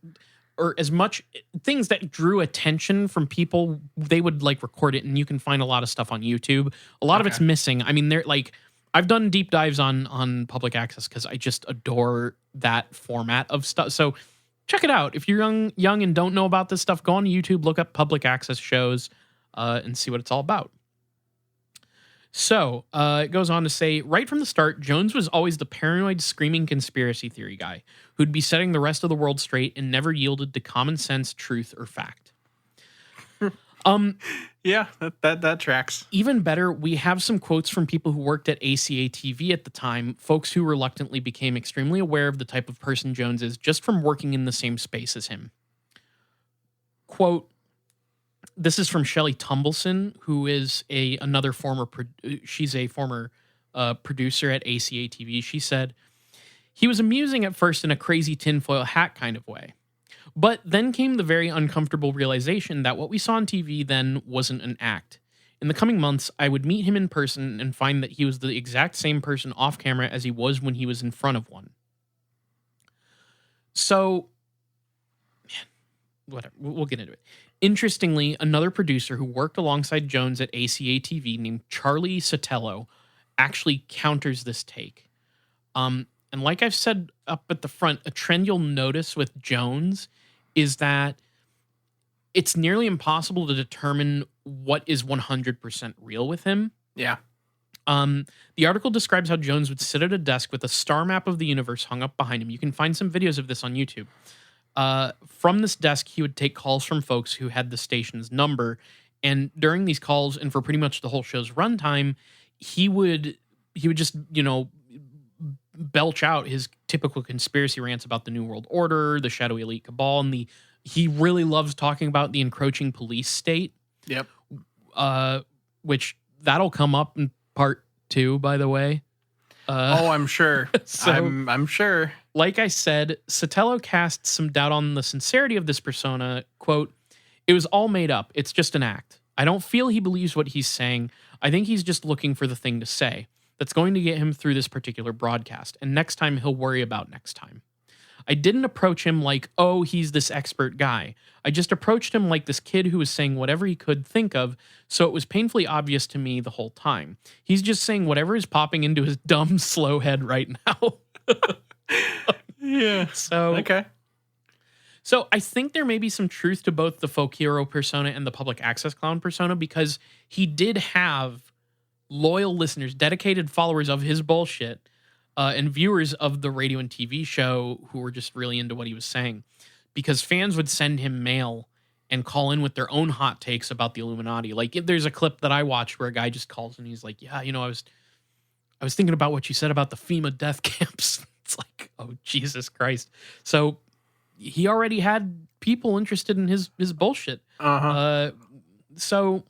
or as much things that drew attention from people, they would like record it, and you can find a lot of stuff on YouTube. A lot of it's missing. I mean, they're like, I've done deep dives on public access because I just adore that format of stuff. So check it out. If you're young and don't know about this stuff, go on YouTube, look up public access shows, and see what it's all about. So it goes on to say, right from the start, Jones was always the paranoid, screaming conspiracy theory guy who'd be setting the rest of the world straight and never yielded to common sense, truth, or fact. Yeah, that tracks. Even better, we have some quotes from people who worked at ACA-TV at the time, folks who reluctantly became extremely aware of the type of person Jones is just from working in the same space as him. Quote, this is from Shelley Tumbleson, who is another former producer at ACA-TV. She said, he was amusing at first in a crazy tinfoil hat kind of way. But then came the very uncomfortable realization that what we saw on TV then wasn't an act. In the coming months, I would meet him in person and find that he was the exact same person off camera as he was when he was in front of one. So, man, whatever, we'll get into it. Interestingly, another producer who worked alongside Jones at ACA-TV named Charlie Sotelo actually counters this take. And like I've said up at the front, a trend you'll notice with Jones is that it's nearly impossible to determine what is 100% real with him. Yeah. The article describes how Jones would sit at a desk with a star map of the universe hung up behind him. You can find some videos of this on YouTube. From this desk, he would take calls from folks who had the station's number. And during these calls, and for pretty much the whole show's runtime, he would just, belch out his typical conspiracy rants about the New World Order, the shadowy elite cabal, and he really loves talking about the encroaching police state. Yep. Which that'll come up in part 2, by the way. I'm sure. So, I'm sure. Like I said, Sotelo casts some doubt on the sincerity of this persona. Quote, "It was all made up. It's just an act. I don't feel he believes what he's saying. I think he's just looking for the thing to say that's going to get him through this particular broadcast. And next time he'll worry about next time. I didn't approach him like, oh, he's this expert guy. I just approached him like this kid who was saying whatever he could think of, so it was painfully obvious to me the whole time. He's just saying whatever is popping into his dumb, slow head right now." Yeah. Okay. So I think there may be some truth to both the folk hero persona and the public access clown persona, because he did have loyal listeners, dedicated followers of his bullshit, and viewers of the radio and TV show who were just really into what he was saying, because fans would send him mail and call in with their own hot takes about the Illuminati. Like, if there's a clip that I watched where a guy just calls and he's like, "Yeah, I was thinking about what you said about the FEMA death camps." It's like, oh, Jesus Christ. So he already had people interested in his bullshit. So,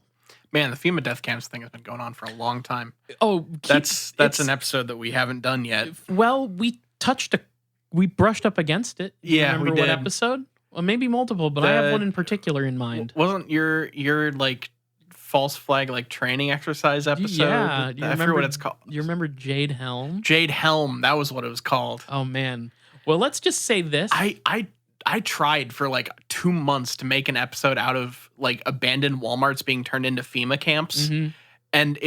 man, the FEMA death camps thing has been going on for a long time. Oh, that's an episode that we haven't done yet. Well, we brushed up against it. Yeah, remember we what did. episode? Well, maybe multiple, but I have one in particular in mind. Wasn't your like false flag like training exercise episode? Yeah, I forget what it's called. You remember Jade Helm? Jade Helm, that was what it was called. Oh man. Well, let's just say this. I tried for like 2 months to make an episode out of like abandoned Walmarts being turned into FEMA camps. Mm-hmm. And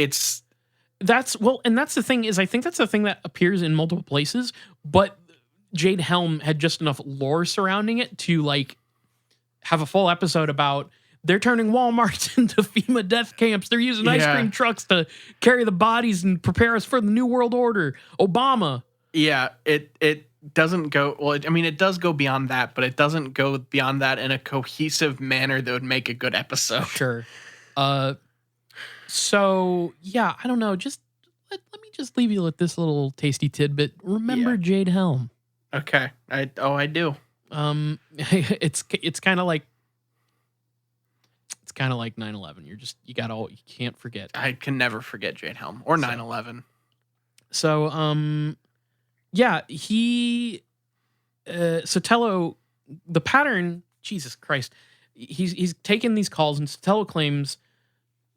that's the thing is, I think that's the thing that appears in multiple places, but Jade Helm had just enough lore surrounding it to like have a full episode about they're turning Walmarts into FEMA death camps. They're using ice cream trucks to carry the bodies and prepare us for the New World Order. Obama. Yeah, it doesn't go, well, it does go beyond that, but it doesn't go beyond that in a cohesive manner that would make a good episode. Sure. So, yeah, I don't know. Just let me just leave you with this little tasty tidbit. Remember Jade Helm. Okay. I do. It's kind of like 9/11. You can't forget. I can never forget Jade Helm or 9/11. So, yeah, Sotelo, the pattern, Jesus Christ, he's taken these calls, and Sotelo claims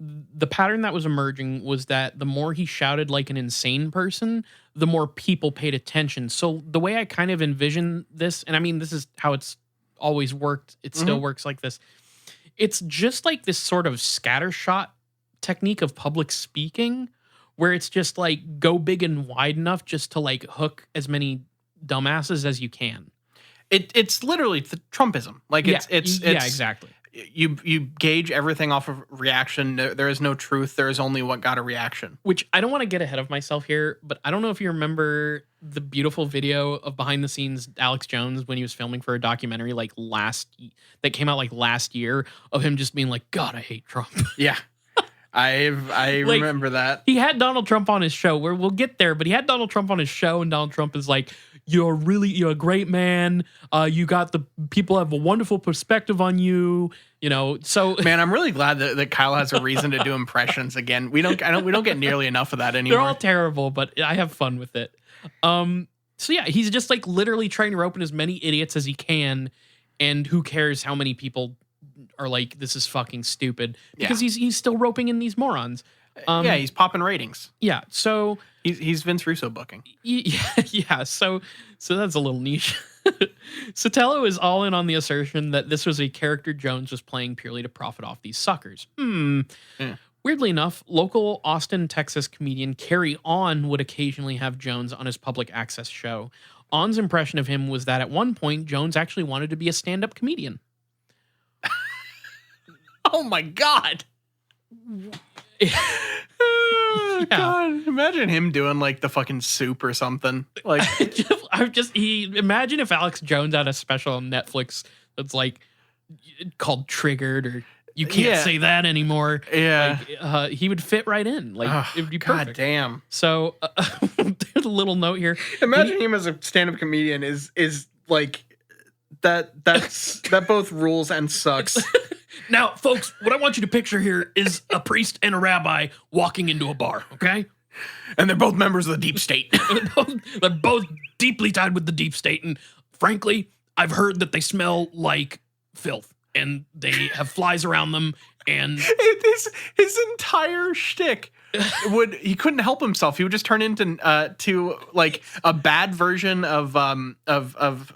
the pattern that was emerging was that the more he shouted like an insane person, the more people paid attention. So the way I kind of envision this, and this is how it's always worked. It still works like this. It's just like this sort of scattershot technique of public speaking, where it's just like go big and wide enough just to like hook as many dumbasses as you can. It's literally the Trumpism. Like it's exactly. You gauge everything off of reaction. There is no truth. There is only what got a reaction. Which I don't want to get ahead of myself here, but I don't know if you remember the beautiful video of behind the scenes Alex Jones when he was filming for a documentary that came out like last year, of him just being like, "God, I hate Trump." Yeah. I remember that. He had Donald Trump on his show, where we'll get there, but he had Donald Trump on his show, and Donald Trump is like, you're a great man. You got the people have a wonderful perspective on you. So man, I'm really glad that Kyle has a reason to do impressions again. We don't get nearly enough of that anymore. They're all terrible, but I have fun with it. So yeah, he's just like literally trying to rope in as many idiots as he can, and who cares how many people are like, this is fucking stupid, because he's still roping in these morons. He's popping ratings. Yeah, so he's Vince Russo booking. Yeah. So that's a little niche. Sotelo is all in on the assertion that this was a character Jones was playing purely to profit off these suckers. Yeah. Weirdly enough, local Austin, Texas comedian Carrie On would occasionally have Jones on his public access show. On's impression of him was that at one point Jones actually wanted to be a stand-up comedian. Oh my god. Yeah. God, imagine him doing like the fucking soup or something. Like, Imagine if Alex Jones had a special on Netflix that's like called Triggered, or you can't say that anymore. Yeah. Like, he would fit right in. Like, it would be perfect. God damn. So there's a little note here. Imagine him as a stand-up comedian is like that both rules and sucks. Now, folks, what I want you to picture here is a priest and a rabbi walking into a bar, okay? And they're both members of the deep state. They're both deeply tied with the deep state. And frankly, I've heard that they smell like filth and they have flies around them. And his entire shtick he couldn't help himself. He would just turn into to like a bad version of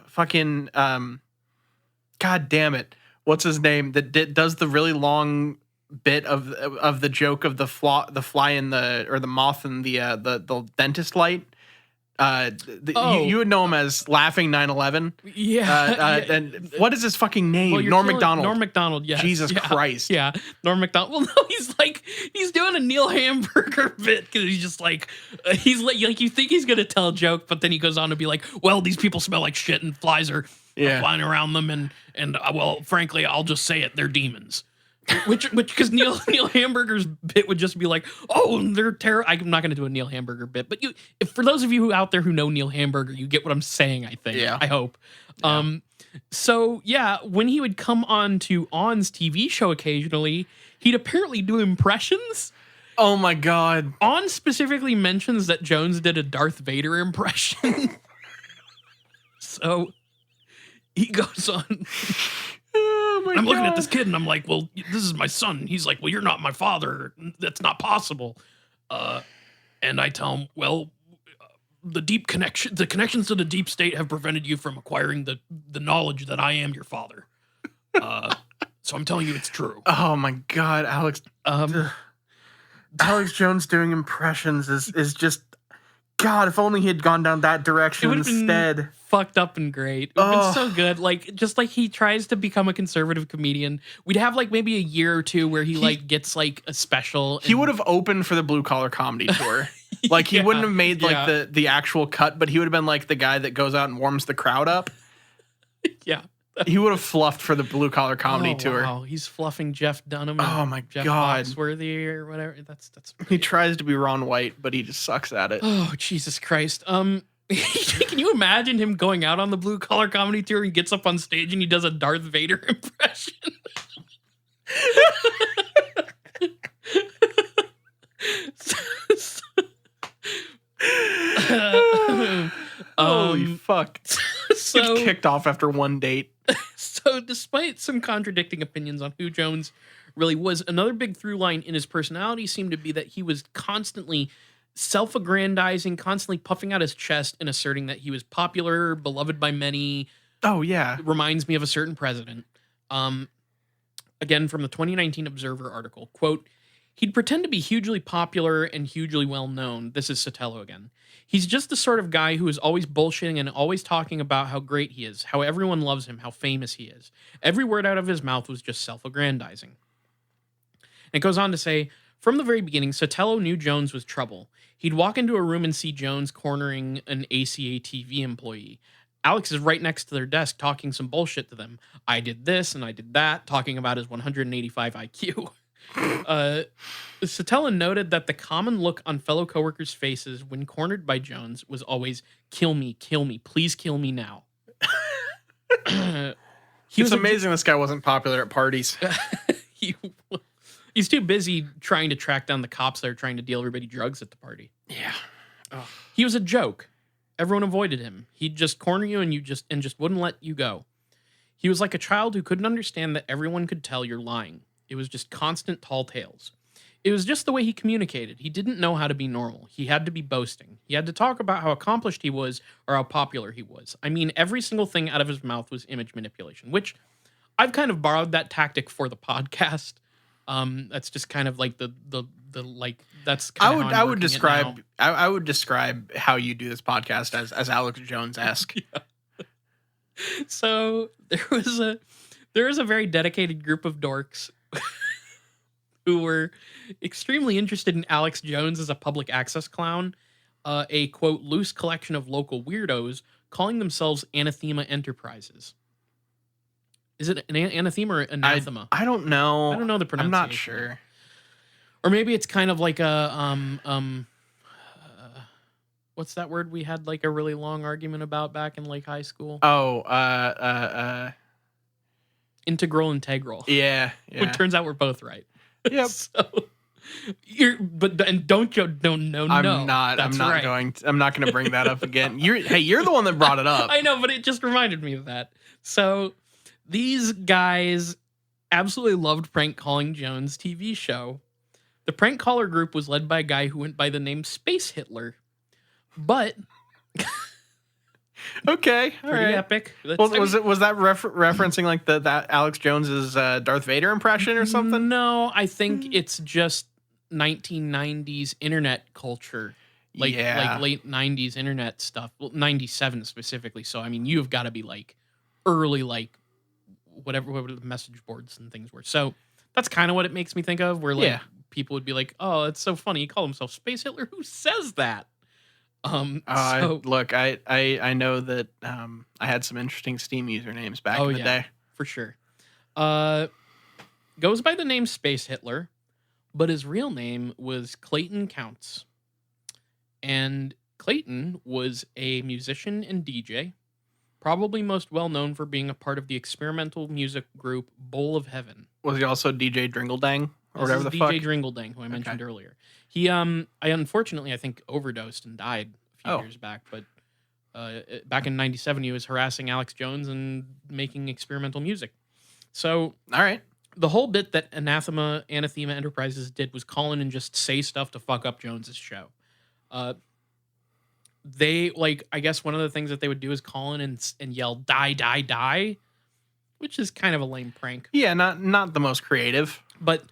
fucking God damn it. What's his name that does the really long bit of the joke of the fly in the moth in the dentist light. You would know him as Laughing 9/11. Yeah. And what is his fucking name? Well, Norm Macdonald. Norm Macdonald, yes. Jesus Christ. Yeah, Norm Macdonald. Well, no, he's doing a Neil Hamburger bit because he's just like, you think he's going to tell a joke, but then he goes on to be like, well, these people smell like shit and flies are flying around them. And well, frankly, I'll just say it. They're demons. Which because Neil Hamburger's bit would just be like, oh, they're terrible. I'm not going to do a Neil Hamburger bit, but for those of you out there who know Neil Hamburger, you get what I'm saying. I think. Yeah. I hope. Yeah. So yeah, when he would come on to On's TV show occasionally, he'd apparently do impressions. Oh my god. On specifically mentions that Jones did a Darth Vader impression. So he goes on. I'm looking at this kid and I'm like, well, this is my son. He's like, well, you're not my father. That's not possible. And I tell him, well, the connections to the deep state have prevented you from acquiring the knowledge that I am your father. So I'm telling you it's true. Oh my God, Alex. Alex Jones doing impressions is just, God, if only he had gone down that direction instead. Fucked up and great. It would have been so good. Like, just like he tries to become a conservative comedian. We'd have like maybe a year or two where he like gets like a special. He would have opened for the Blue Collar Comedy Tour. Like he wouldn't have made like the actual cut, but he would have been like the guy that goes out and warms the crowd up. Yeah. He would have fluffed for the Blue Collar Comedy Tour. Wow, he's fluffing Jeff Dunham. Oh my Jeff God, Foxworthy or whatever. That's. He tries to be Ron White, but he just sucks at it. Oh Jesus Christ. Can you imagine him going out on the Blue Collar Comedy Tour and gets up on stage and he does a Darth Vader impression? Holy fuck. So gets kicked off after one date. So despite some contradicting opinions on who Jones really was, another big through line in his personality seemed to be that he was constantly self-aggrandizing, constantly puffing out his chest and asserting that he was popular, beloved by many. Oh yeah. It reminds me of a certain president. Again, from the 2019 Observer article, quote, he'd pretend to be hugely popular and hugely well known. This is Sotelo again. He's just the sort of guy who is always bullshitting and always talking about how great he is, how everyone loves him, how famous he is. Every word out of his mouth was just self-aggrandizing. And it goes on to say, from the very beginning, Sotelo knew Jones was trouble. He'd walk into a room and see Jones cornering an ACA TV employee. Alex is right next to their desk talking some bullshit to them. I did this and I did that, talking about his 185 IQ. Sotelo noted that the common look on fellow coworkers' faces when cornered by Jones was always, kill me, please kill me now. It's amazing this guy wasn't popular at parties. He's too busy trying to track down the cops that are trying to deal everybody drugs at the party. Yeah. Oh. He was a joke. Everyone avoided him. He'd just corner you and just wouldn't let you go. He was like a child who couldn't understand that everyone could tell you're lying. It was just constant tall tales. It was just the way he communicated. He didn't know how to be normal. He had to be boasting. He had to talk about how accomplished he was or how popular he was. I mean, every single thing out of his mouth was image manipulation, which I've kind of borrowed that tactic for the podcast. That's just kind of like the like that's kind of I would describe how you do this podcast as Alex Jones-esque. Yeah. So there was a very dedicated group of dorks who were extremely interested in Alex Jones as a public access clown, a quote loose collection of local weirdos calling themselves Anathema Enterprises. Is it an anathema or anathema? I don't know. I don't know the I'm not pronunciation. sure. Or maybe it's kind of like a what's that word we had like a really long argument about back in like high school? Oh, Integral. yeah. It turns out we're both right. Yep. So don't no. I'm not going to bring that up again. You're the one that brought it up. I know, but it just reminded me of that. So these guys absolutely loved prank calling Jones' TV show. The prank caller group was led by a guy who went by the name Space Hitler. But okay, all pretty right. epic. Was that referencing like that Alex Jones's Darth Vader impression or something? No, I think it's just 1990s internet culture. Like late 90s internet stuff. Well, 97 specifically. So I mean, you've got to be like early like whatever the message boards and things were. So that's kind of what it makes me think of, where like people would be like, "Oh, it's so funny. He called himself Space Hitler. Who says that?" Look, I know that I had some interesting Steam usernames back in the day. For sure. Goes by the name Space Hitler, but his real name was Clayton Counts. And Clayton was a musician and DJ, probably most well known for being a part of the experimental music group Bowl of Heaven. Was he also DJ Dringledang or whatever the DJ fuck? DJ Dringledang, who I mentioned earlier. He unfortunately I think overdosed and died a few years back, but back in 97 he was harassing Alex Jones and making experimental music. So all right. The whole bit that Anathema Enterprises did was call in and just say stuff to fuck up Jones's show. They I guess one of the things that they would do is call in and yell "die, die, die," which is kind of a lame prank. Yeah, not the most creative, but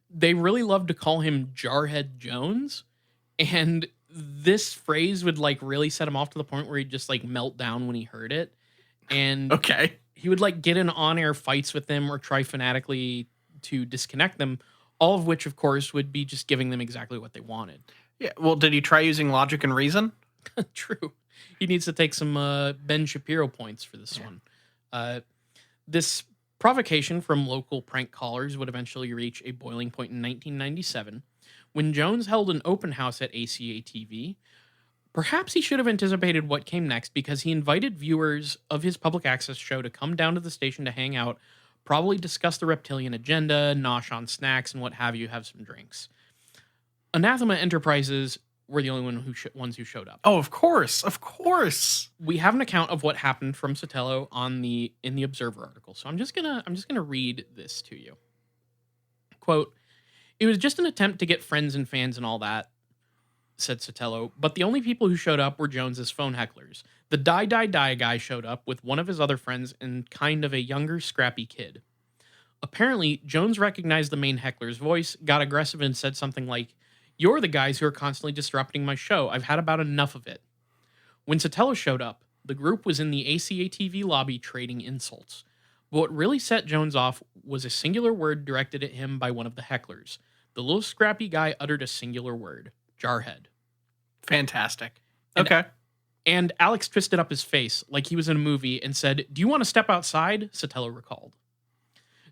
they really loved to call him Jarhead Jones, and this phrase would really set him off to the point where he'd just melt down when he heard it, and he would get in on-air fights with them or try fanatically to disconnect them, all of which, of course, would be just giving them exactly what they wanted. Yeah, well, did he try using logic and reason? True. He needs to take some Ben Shapiro points for this one. This provocation from local prank callers would eventually reach a boiling point in 1997 when Jones held an open house at ACA TV. Perhaps he should have anticipated what came next, because he invited viewers of his public access show to come down to the station to hang out, probably discuss the reptilian agenda, nosh on snacks, and what have you, have some drinks. Anathema Enterprises were the only ones who showed up. Oh, of course. Of course. We have an account of what happened from Sotelo in the Observer article. So I'm just gonna read this to you. Quote, "It was just an attempt to get friends and fans and all that," said Sotelo, "but the only people who showed up were Jones's phone hecklers. The Die Die Die guy showed up with one of his other friends and kind of a younger, scrappy kid. Apparently, Jones recognized the main heckler's voice, got aggressive, and said something like, 'You're the guys who are constantly disrupting my show. I've had about enough of it.' When Sotelo showed up, the group was in the ACA TV lobby trading insults. But what really set Jones off was a singular word directed at him by one of the hecklers. The little scrappy guy uttered a singular word: Jarhead." Fantastic. Okay. And Alex twisted up his face like he was in a movie and said, "Do you want to step outside?" Sotelo recalled.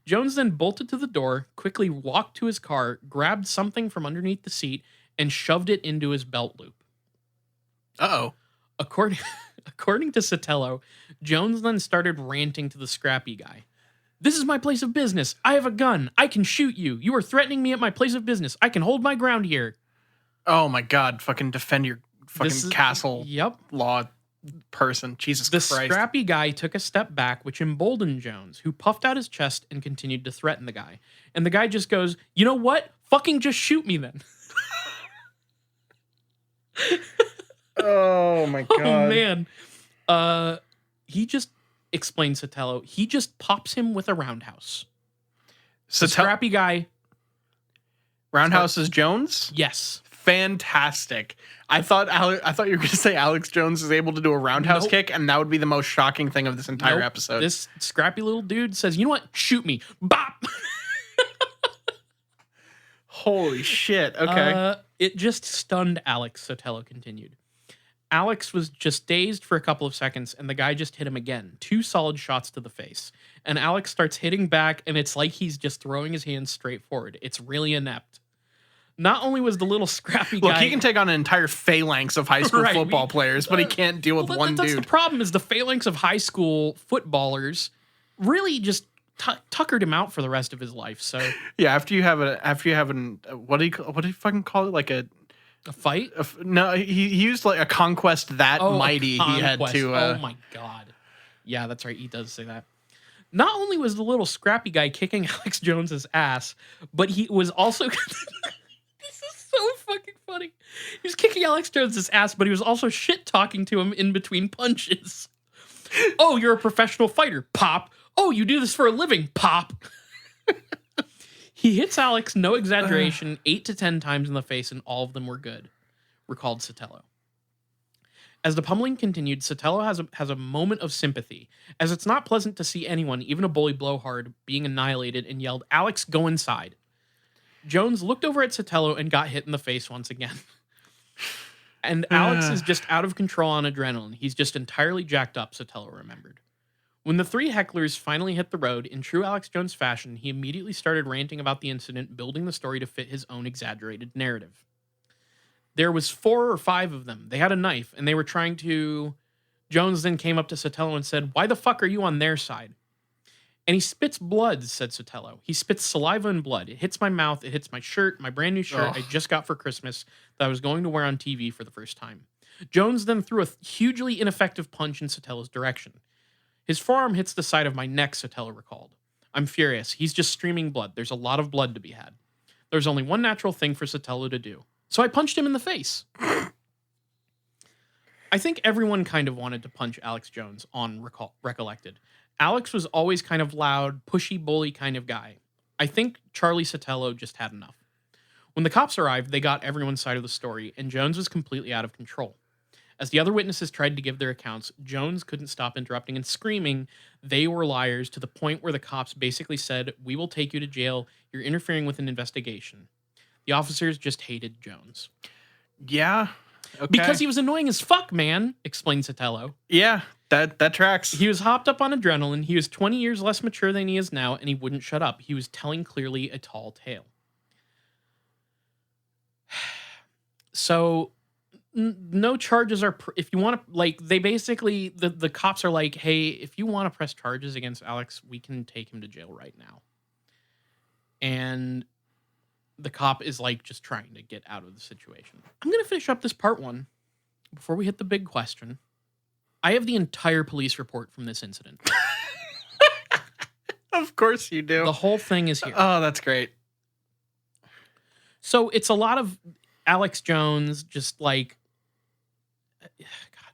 Jones then bolted to the door, quickly walked to his car, grabbed something from underneath the seat, and shoved it into his belt loop. Uh-oh. According to Sotelo, Jones then started ranting to the scrappy guy. "This is my place of business. I have a gun. I can shoot you. You are threatening me at my place of business. I can hold my ground here." Oh my God. Fucking defend your fucking castle law person. Jesus Christ. The scrappy guy took a step back, which emboldened Jones, who puffed out his chest and continued to threaten the guy. And the guy just goes, "You know what? Fucking just shoot me then." Oh my God. Oh man. He just explained Sotelo. He just pops him with a roundhouse. The scrappy guy. Roundhouse is Jones? Yes. Fantastic. I thought you were going to say Alex Jones is able to do a roundhouse kick, and that would be the most shocking thing of this entire episode. This scrappy little dude says, "You know what? Shoot me." Bop. Holy shit. Okay. It just stunned Alex, Sotelo continued. Alex was just dazed for a couple of seconds, and the guy just hit him again. 2 solid shots to the face. And Alex starts hitting back, and it's like he's just throwing his hands straight forward. It's really inept. Not only was the little scrappy guy... Look, he can take on an entire phalanx of high school football players, but he can't deal with one that's dude. The problem is the phalanx of high school footballers really just tuckered him out for the rest of his life. So yeah, after you have an what do you fucking call it? Like a fight? No, he used like a conquest that mighty. He had to. Oh my god! Yeah, that's right. He does say that. Not only was the little scrappy guy kicking Alex Jones's ass, but he was also. This is so fucking funny. He was kicking Alex Jones's ass, but he was also shit talking to him in between punches. Oh, you're a professional fighter, Pop. Oh, you do this for a living, Pop. He hits Alex, no exaggeration, 8 to 10 times in the face, and all of them were good, recalled Sotelo. As the pummeling continued, Sotelo has a moment of sympathy, as it's not pleasant to see anyone, even a bully blowhard, being annihilated, and yelled, "Alex, go inside." Jones looked over at Sotelo and got hit in the face once again. And Alex is just out of control on adrenaline. He's just entirely jacked up, Sotelo remembered. When the 3 hecklers finally hit the road, in true Alex Jones fashion, he immediately started ranting about the incident, building the story to fit his own exaggerated narrative. There was 4 or 5 of them. They had a knife, and they were trying to... Jones then came up to Sotelo and said, "Why the fuck are you on their side?" And he spits blood, said Sotelo. He spits saliva and blood. It hits my mouth. It hits my shirt, my brand new shirt I just got for Christmas that I was going to wear on TV for the first time. Jones then threw a hugely ineffective punch in Sotelo's direction. His forearm hits the side of my neck, Sotelo recalled. I'm furious. He's just streaming blood. There's a lot of blood to be had. There's only one natural thing for Sotelo to do. So I punched him in the face. I think everyone kind of wanted to punch Alex Jones on Recollected. Alex was always kind of loud, pushy, bully kind of guy. I think Charlie Sotelo just had enough. When the cops arrived, they got everyone's side of the story, and Jones was completely out of control. As the other witnesses tried to give their accounts, Jones couldn't stop interrupting and screaming they were liars to the point where the cops basically said, "We will take you to jail. You're interfering with an investigation." The officers just hated Jones. Yeah. Okay. Because he was annoying as fuck, man, explained Sotelo. Yeah, that tracks. He was hopped up on adrenaline. He was 20 years less mature than he is now, and he wouldn't shut up. He was telling clearly a tall tale. So, no charges are... if you want to... Like, they basically... The cops are like, hey, if you want to press charges against Alex, we can take him to jail right now. And... the cop is like just trying to get out of the situation. I'm going to finish up this part 1 before we hit the big question. I have the entire police report from this incident. Of course you do. The whole thing is here. Oh, that's great. So it's a lot of Alex Jones just like... God.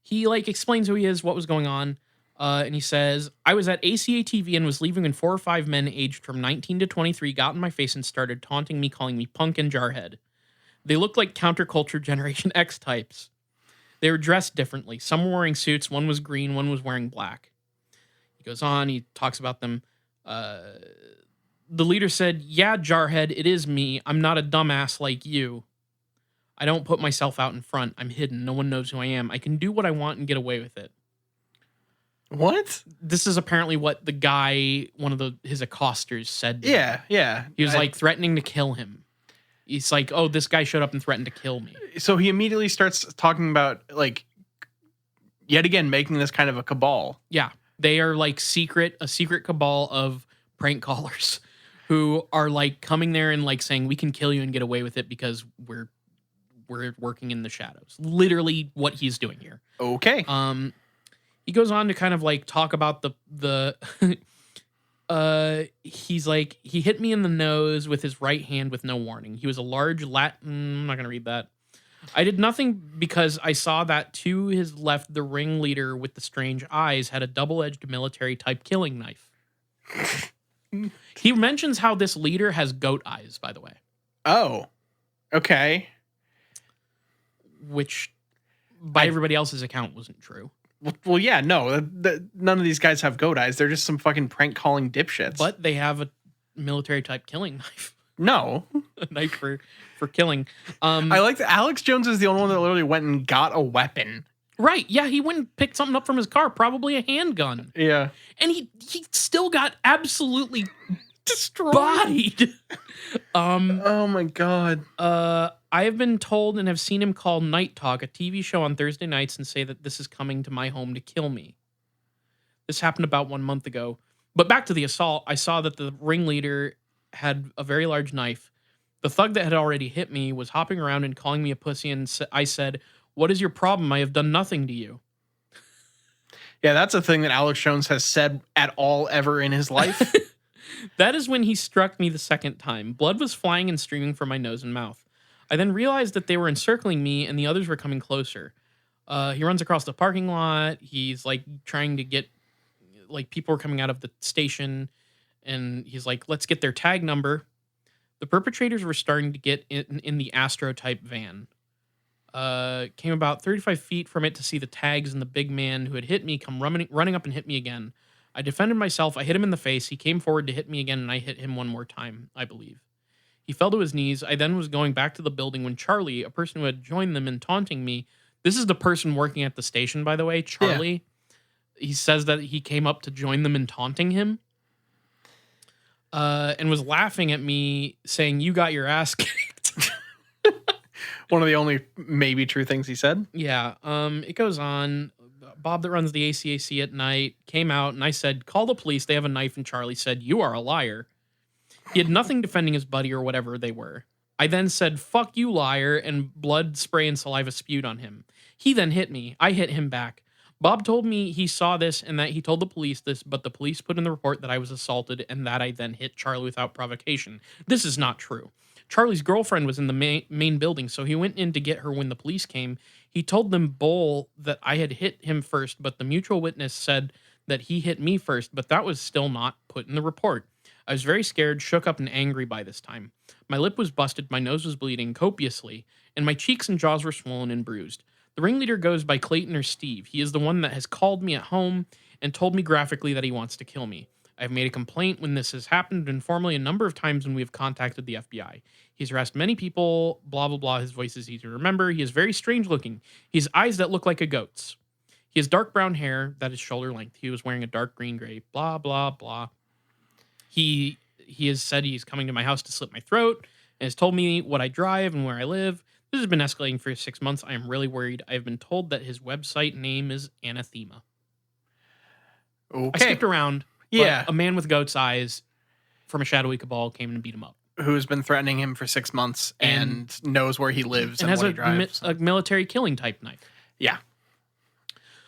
He like explains who he is, what was going on. And he says, "I was at ACA TV and was leaving when 4 or 5 men aged from 19 to 23 got in my face and started taunting me, calling me punk and jarhead. They looked like counterculture Generation X types. They were dressed differently. Some were wearing suits. One was green. One was wearing black." He goes on. He talks about them. The leader said, "Yeah, jarhead, it is me. I'm not a dumbass like you. I don't put myself out in front. I'm hidden. No one knows who I am. I can do what I want and get away with it." What? This is apparently what the guy, one of his accosters, said to him. Yeah. He was like threatening to kill him. He's like, "Oh, this guy showed up and threatened to kill me." So he immediately starts talking about, like, yet again, making this kind of a cabal. Yeah. They are like a secret cabal of prank callers who are like coming there and like saying, "We can kill you and get away with it because we're working in the shadows." Literally what he's doing here. Okay. He goes on to kind of like talk about he's like, "He hit me in the nose with his right hand with no warning. He was a large I'm not going to read that. I did nothing because I saw that to his left, the ringleader with the strange eyes had a double-edged military type killing knife." He mentions how this leader has goat eyes, by the way. Oh, okay. Which by everybody else's account wasn't true. Well, yeah, no. None of these guys have goat eyes. They're just some fucking prank calling dipshits. But they have a military type killing knife. No. A knife for killing. I like that Alex Jones is the only one that literally went and got a weapon. Right. Yeah, he went and picked something up from his car, probably a handgun. Yeah. And he still got absolutely Destroyed. bodied. Oh my God. I have been told and have seen him call Night Talk, a TV show on Thursday nights, and say that this is coming to my home to kill me. This happened about 1 month ago. But back to the assault, I saw that the ringleader had a very large knife. The thug that had already hit me was hopping around and calling me a pussy, and I said, "What is your problem? I have done nothing to you." Yeah, that's a thing that Alex Jones has said at all ever in his life. That is when he struck me the second time. Blood was flying and streaming from my nose and mouth. I then realized that they were encircling me and the others were coming closer. He runs across the parking lot. He's like trying to get, like, people are coming out of the station, and he's like, "Let's get their tag number." The perpetrators were starting to get in the Astro type van. Came about 35 feet from it to see the tags and the big man who had hit me come running up and hit me again. I defended myself. I hit him in the face. He came forward to hit me again, and I hit him one more time, I believe. He fell to his knees. I then was going back to the building when Charlie, a person who had joined them and taunting me, this is the person working at the station, by the way, Charlie. Yeah. He says that he came up to join them in taunting him. And was laughing at me, saying, "You got your ass kicked." One of the only maybe true things he said. Yeah. It goes on. Bob that runs the ACAC at night came out, and I said, "Call the police. They have a knife." And Charlie said, "You are a liar." He had nothing defending his buddy or whatever they were. I then said, "Fuck you, liar," and blood, spray, and saliva spewed on him. He then hit me. I hit him back. Bob told me he saw this and that he told the police this, but the police put in the report that I was assaulted and that I then hit Charlie without provocation. This is not true. Charlie's girlfriend was in the main building, so he went in to get her when the police came. He told them both that I had hit him first, but the mutual witness said that he hit me first, but that was still not put in the report. I was very scared, shook up, and angry by this time. My lip was busted, my nose was bleeding copiously, and my cheeks and jaws were swollen and bruised. The ringleader goes by Clayton or Steve. He is the one that has called me at home and told me graphically that he wants to kill me. I've made a complaint when this has happened informally a number of times when we have contacted the FBI. He's harassed many people, blah, blah, blah. His voice is easy to remember. He is very strange looking. He has eyes that look like a goat's. He has dark brown hair that is shoulder length. He was wearing a dark green gray, blah, blah, blah. He has said he's coming to my house to slit my throat and has told me what I drive and where I live. This has been escalating for 6 months. I am really worried. I have been told that his website name is Anathema. Okay. I skipped around. Yeah. A man with goat's eyes from a shadowy cabal came and beat him up. Who's been threatening him for 6 months and knows where he lives and has what he drives. a military killing type knife. Yeah.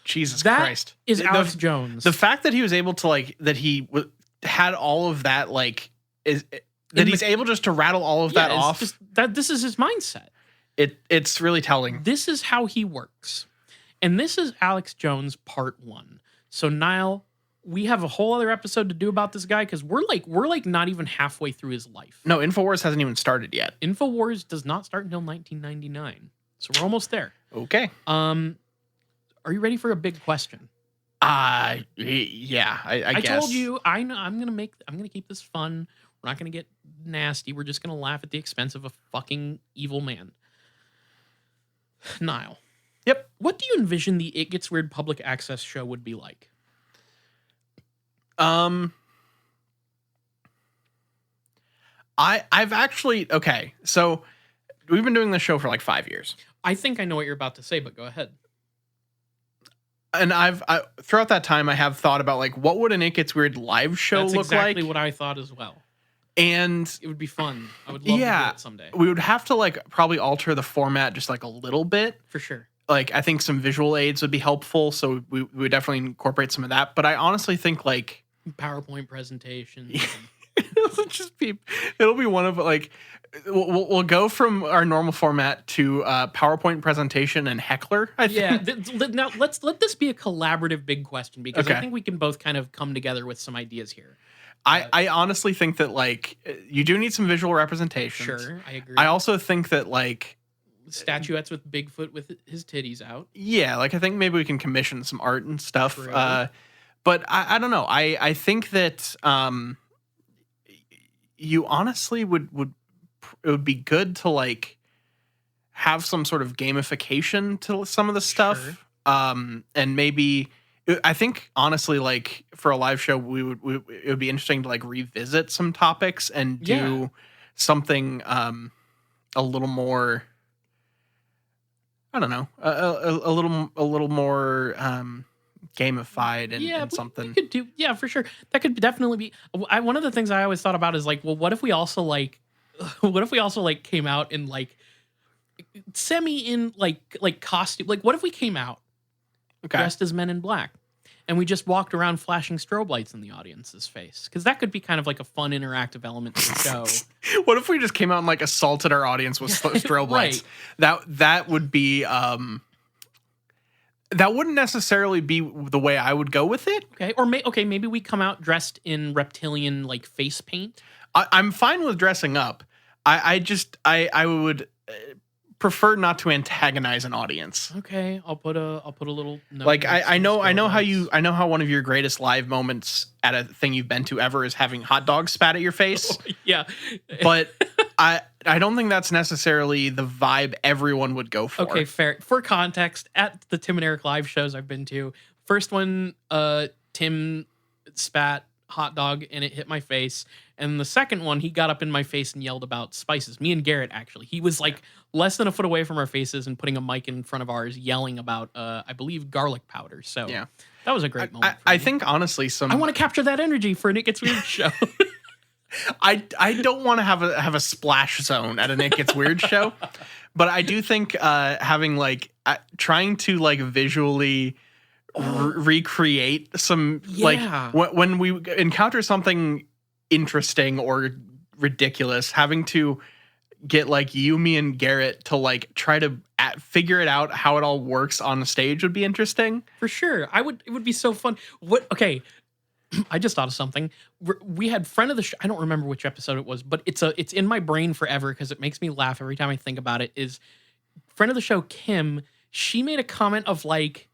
Jesus Christ. That is Alex Jones. The fact that he was able to, that he had all of that, that he's able just to rattle all of that off. This is his mindset. It's really telling. This is how he works. And this is Alex Jones part 1. So Niall, we have a whole other episode to do about this guy because we're not even halfway through his life. No, InfoWars hasn't even started yet. InfoWars does not start until 1999. So we're almost there. Okay. Are you ready for a big question? Yeah, I guess. I told you I'm gonna keep this fun. We're not gonna get nasty. We're just gonna laugh at the expense of a fucking evil man. Niall. Yep. What do you envision the It Gets Weird public access show would be like? I've actually, okay, so we've been doing this show for like 5 years. I think I know what you're about to say, but go ahead. And I've throughout that time, I have thought about what would an It Gets Weird live show look like? That's exactly what I thought as well. And it would be fun. I would love to do it someday. We would have to probably alter the format just a little bit. For sure. I think some visual aids would be helpful. So we would definitely incorporate some of that. But I honestly think PowerPoint presentations. It'll be one of we'll go from our normal format to PowerPoint presentation and heckler. I think. Yeah. Now let this be a collaborative big question because I think we can both kind of come together with some ideas here. I honestly think that you do need some visual representations. Sure, I agree. I also think that statuettes with Bigfoot with his titties out. Yeah, I think maybe we can commission some art and stuff. But I don't know. I think that you honestly would it would be good to like have some sort of gamification to some of the stuff. Sure. And maybe I think honestly, like for a live show, it would be interesting to like revisit some topics and do something a little more. I don't know, a little more gamified and something. We could do, yeah, for sure. That could definitely be. One of the things I always thought about is like, well, what if we also like, what if we also like came out in like semi in like costume? Like, what if we came out dressed as Men in Black, and we just walked around flashing strobe lights in the audience's face? Because that could be kind of like a fun interactive element to the show. What if we just came out and like assaulted our audience with strobe lights? That would be that wouldn't necessarily be the way I would go with it. Okay, or maybe we come out dressed in reptilian like face paint. I'm fine with dressing up. I would prefer not to antagonize an audience. Okay, I'll put a little note. Like I know how one of your greatest live moments at a thing you've been to ever is having hot dogs spat at your face. Yeah. But I don't think that's necessarily the vibe everyone would go for. Okay, fair. For context, at the Tim and Eric live shows I've been to, first one, Tim spat hot dog and it hit my face. And the second one, he got up in my face and yelled about spices. Me and Garrett, actually. He was like less than a foot away from our faces and putting a mic in front of ours, yelling about, I believe, garlic powder. So yeah, that was a great moment. I think, honestly, I want to capture that energy for an It Gets Weird show. I don't want to have a splash zone at an It Gets Weird show. But I do think having like trying to like visually recreate some like when we encounter something interesting or ridiculous, having to get like you, me, and Garrett to like try to figure it out how it all works on stage would be interesting. For sure. It would be so fun. Okay. I just thought of something. We had friend of the show. I don't remember which episode it was, but it's in my brain forever because it makes me laugh every time I think about it. Is friend of the show, Kim. She made a comment of like,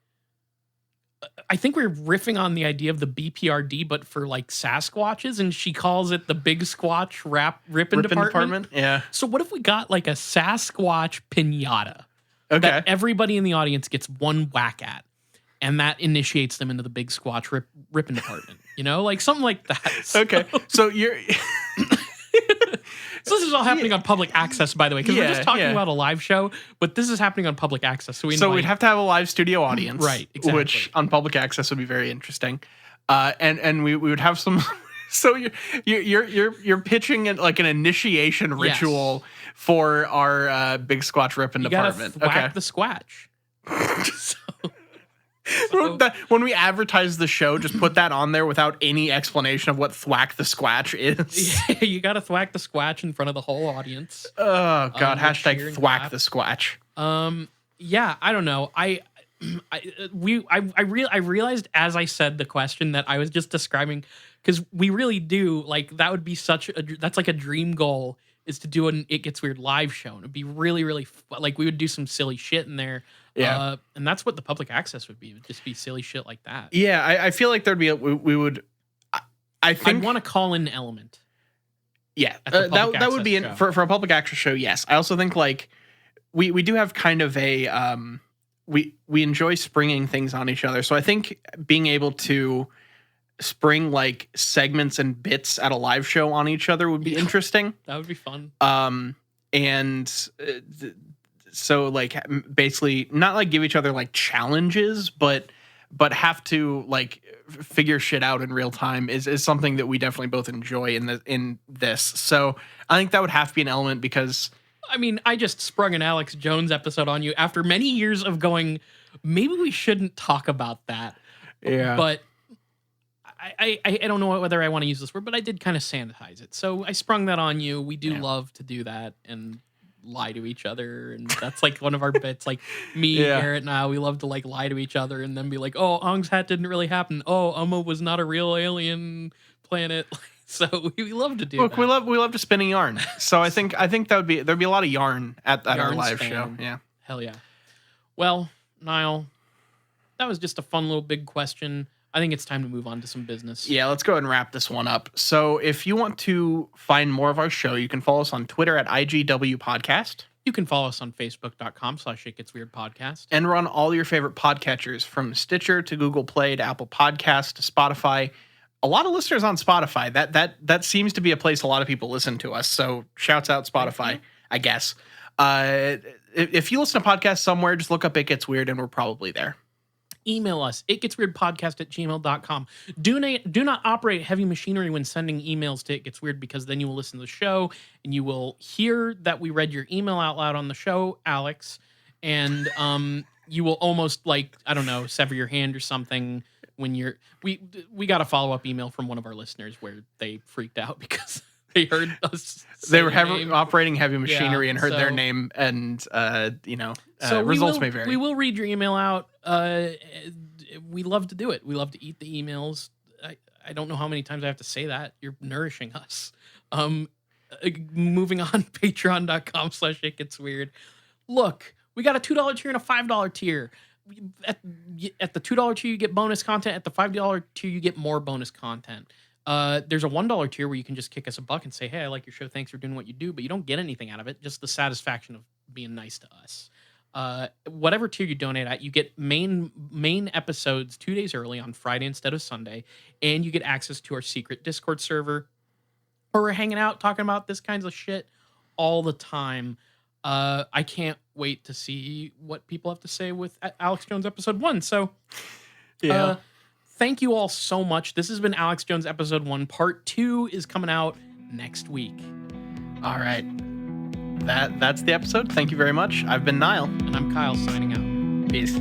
I think we're riffing on the idea of the BPRD, but for like Sasquatches, and she calls it the Big Squatch Rippin' Department. Yeah. So what if we got like a Sasquatch pinata that everybody in the audience gets one whack at, and that initiates them into the Big Squatch Rippin' Department? You know, like something like that. Okay. So you're. So this is all happening on public access, by the way, because we're just talking about a live show, but this is happening on public access. So we'd have to have a live studio audience, right? Exactly. Which on public access would be very interesting, and we would have some. So you're pitching it like an initiation ritual for our Big Squatch Rippin' Department. Thwack the Squatch. So, when we advertise the show, just put that on there without any explanation of what thwack the squatch is. Yeah, you got to thwack the squatch in front of the whole audience. Oh God! Hashtag thwack the squatch. Yeah, I don't know. I realized as I said the question that I was just describing, because we really do like that would be that's like a dream goal, is to do an It Gets Weird live show. And it'd be really, really like we would do some silly shit in there. Yeah. And that's what the public access would be. It would just be silly shit like that. Yeah. I feel like there'd be we would, I think. I'd want to call in an element. Yeah. That would be for a public access show. Yes. I also think like we do have kind of a, we enjoy springing things on each other. So I think being able to spring like segments and bits at a live show on each other would be interesting. That would be fun. So like basically not like give each other like challenges, but have to like figure shit out in real time is something that we definitely both enjoy in this. So I think that would have to be an element, because I mean, I just sprung an Alex Jones episode on you after many years of going, maybe we shouldn't talk about that. Yeah. But I don't know whether I want to use this word, but I did kind of sanitize it. So I sprung that on you. We do love to do that and lie to each other, and that's like one of our bits. Like me, Garrett, and I, we love to like lie to each other and then be like, "Oh, Ong's hat didn't really happen. Oh, Umma was not a real alien planet." So we love to do. Look, that. we love to spin a yarn. So I think there'd be a lot of yarn at our live show. Yeah, hell yeah. Well, Niall, that was just a fun little big question. I think it's time to move on to some business. Yeah, let's go ahead and wrap this one up. So if you want to find more of our show, you can follow us on Twitter at IGW Podcast. You can follow us on Facebook.com/ItGetsWeirdPodcast. And we're on all your favorite podcatchers, from Stitcher to Google Play to Apple Podcasts to Spotify. A lot of listeners on Spotify. That seems to be a place a lot of people listen to us. So shouts out Spotify, I guess. If you listen to podcasts somewhere, just look up It Gets Weird and we're probably there. Email us, itgetsweirdpodcast@gmail.com. Do not operate heavy machinery when sending emails to It Gets Weird, because then you will listen to the show and you will hear that we read your email out loud on the show, Alex, and you will almost, like, I don't know, sever your hand or something when you're... We got a follow-up email from one of our listeners where they freaked out because they heard us They were operating heavy machinery, Yeah, and heard their so- name, and So results may vary. We will read your email out. We love to do it. We love to eat the emails. I don't know how many times I have to say that. You're nourishing us. Moving on, patreon.com/itgetsweird. Look, we got a $2 tier and a $5 tier. At the $2 tier, you get bonus content. At the $5 tier, you get more bonus content. There's a $1 tier where you can just kick us a buck and say, hey, I like your show. Thanks for doing what you do. But you don't get anything out of it. Just the satisfaction of being nice to us. Whatever tier you donate at, you get main episodes 2 days early on Friday instead of Sunday, and you get access to our secret Discord server, where we're hanging out talking about this kinds of shit all the time. I can't wait to see what people have to say with Alex Jones episode 1. So, Yeah. Thank you all so much. This has been Alex Jones episode 1. Part 2 is coming out next week. All right. That's the episode. Thank you very much. I've been Niall. And I'm Kyle, signing out. Peace.